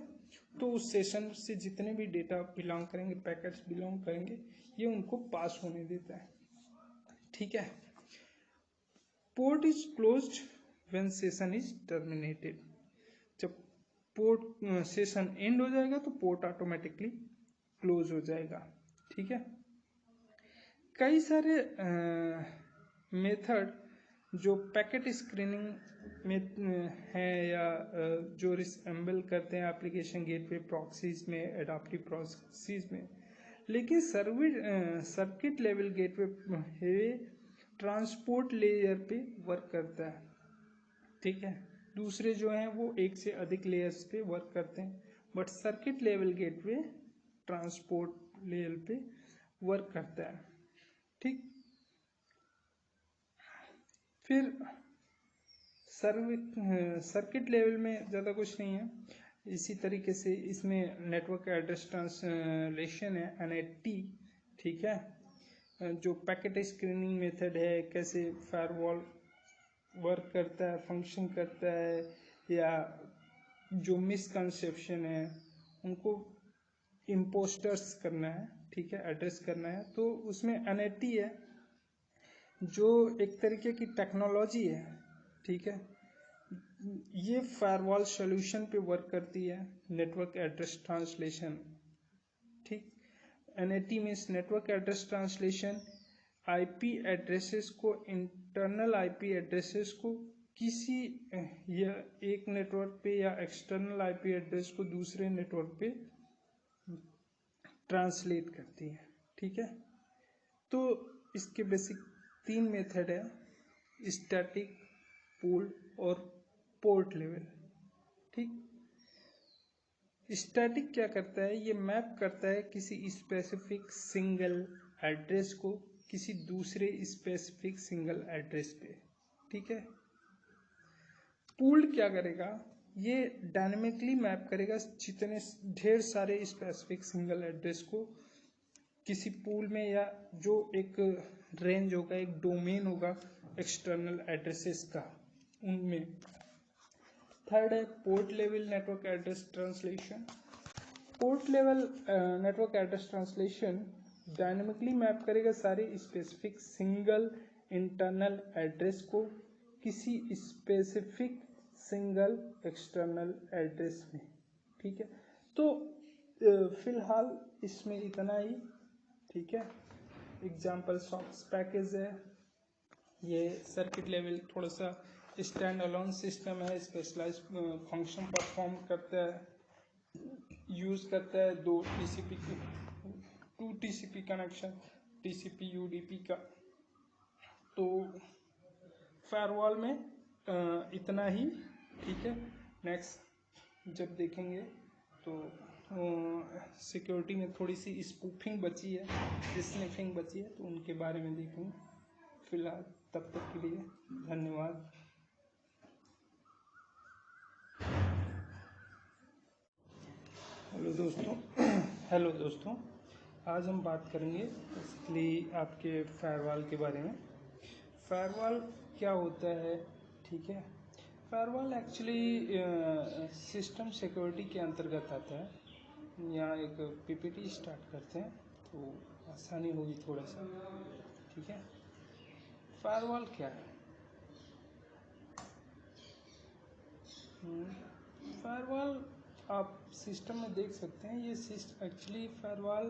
तो उस सेशन से जितने भी डेटा बिलोंग करेंगे, पैकेट्स बिलोंग करेंगे, ये उनको पास होने देता है, ठीक है। Port is closed when session is terminated. जब पोर्ट सेशन एंड हो जाएगा तो पोर्ट ऑटोमेटिकली क्लोज हो जाएगा, ठीक है। कई सारे मेथड जो पैकेट स्क्रीनिंग में है या जो रिसेंबल करते हैं एप्लीकेशन गेटवे प्रॉक्सीज में, एडाप्टिव प्रॉक्सीज में, लेकिन circuit level gateway transport layer पे वर्क करता है, ठीक है। दूसरे जो हैं वो एक से अधिक लेयर्स पे वर्क करते हैं, but circuit level gateway transport layer पे वर्क करता है, ठीक। फिर सर्किट लेवल में ज़्यादा कुछ नहीं है। इसी तरीके से इसमें नेटवर्क एड्रेस ट्रांसलेशन है NAT, ठीक है। जो पैकेट स्क्रीनिंग मेथड है, कैसे फायरवॉल वर्क करता है, फंक्शन करता है, या जो मिसकंसेप्शन है उनको इम्पोस्टर्स करना है, ठीक है, एड्रेस करना है। तो उसमें NAT है जो एक तरीके की टेक्नोलॉजी है, ठीक है, ये फायरवॉल सॉल्यूशन पे वर्क करती है, नेटवर्क एड्रेस ट्रांसलेशन। ठीक, NAT means network address translation. IP addresses को, इंटरनल आईपी एड्रेसेस को किसी या एक नेटवर्क पे या एक्सटर्नल आईपी एड्रेस को दूसरे नेटवर्क पे ट्रांसलेट करती है। ठीक है, तो इसके बेसिक 3 मेथड है, स्टैटिक, पूल्ड और पोर्ट लेवल। ठीक, स्टैटिक क्या करता है, ये मैप करता है किसी स्पेसिफिक सिंगल एड्रेस को किसी दूसरे स्पेसिफिक सिंगल एड्रेस पे। ठीक है, पूल्ड क्या करेगा, ये डायनेमिकली मैप करेगा जितने ढेर सारे स्पेसिफिक सिंगल एड्रेस को किसी पूल में, या जो एक रेंज होगा, एक डोमेन होगा एक्सटर्नल एड्रेसेस का, उनमें। थर्ड है port level network address translation. Port level network address translation dynamically map करेगा सारे स्पेसिफिक सिंगल इंटरनल एड्रेस को किसी स्पेसिफिक सिंगल एक्सटर्नल एड्रेस में। ठीक है, तो फिलहाल इसमें इतना ही। ठीक है, एग्जाम्पल सॉक्स पैकेज है, ये सर्किट लेवल थोड़ा सा स्टैंड अलोन सिस्टम है, स्पेशलाइज फंक्शन परफॉर्म करता है, यूज़ करता है 2 TCP कनेक्शन, TCP UDP का। तो फायरवॉल में इतना ही। ठीक है, नेक्स्ट जब देखेंगे तो सिक्योरिटी में थोड़ी सी स्पूफिंग बची है, स्निफिंग बची है, तो उनके बारे में देखेंगे। फिलहाल तब तक के लिए धन्यवाद। हेलो दोस्तों, आज हम बात करेंगे बेसिकली आपके फायरवॉल के बारे में। फायरवॉल क्या होता है? ठीक है, फायरवॉल एक्चुअली सिस्टम सिक्योरिटी के अंतर्गत आता है। यहाँ एक PPT स्टार्ट करते हैं तो आसानी होगी थोड़ा सा। ठीक है, फायरवॉल क्या है? फायरवॉल आप सिस्टम में देख सकते हैं, ये एक्चुअली फायरवॉल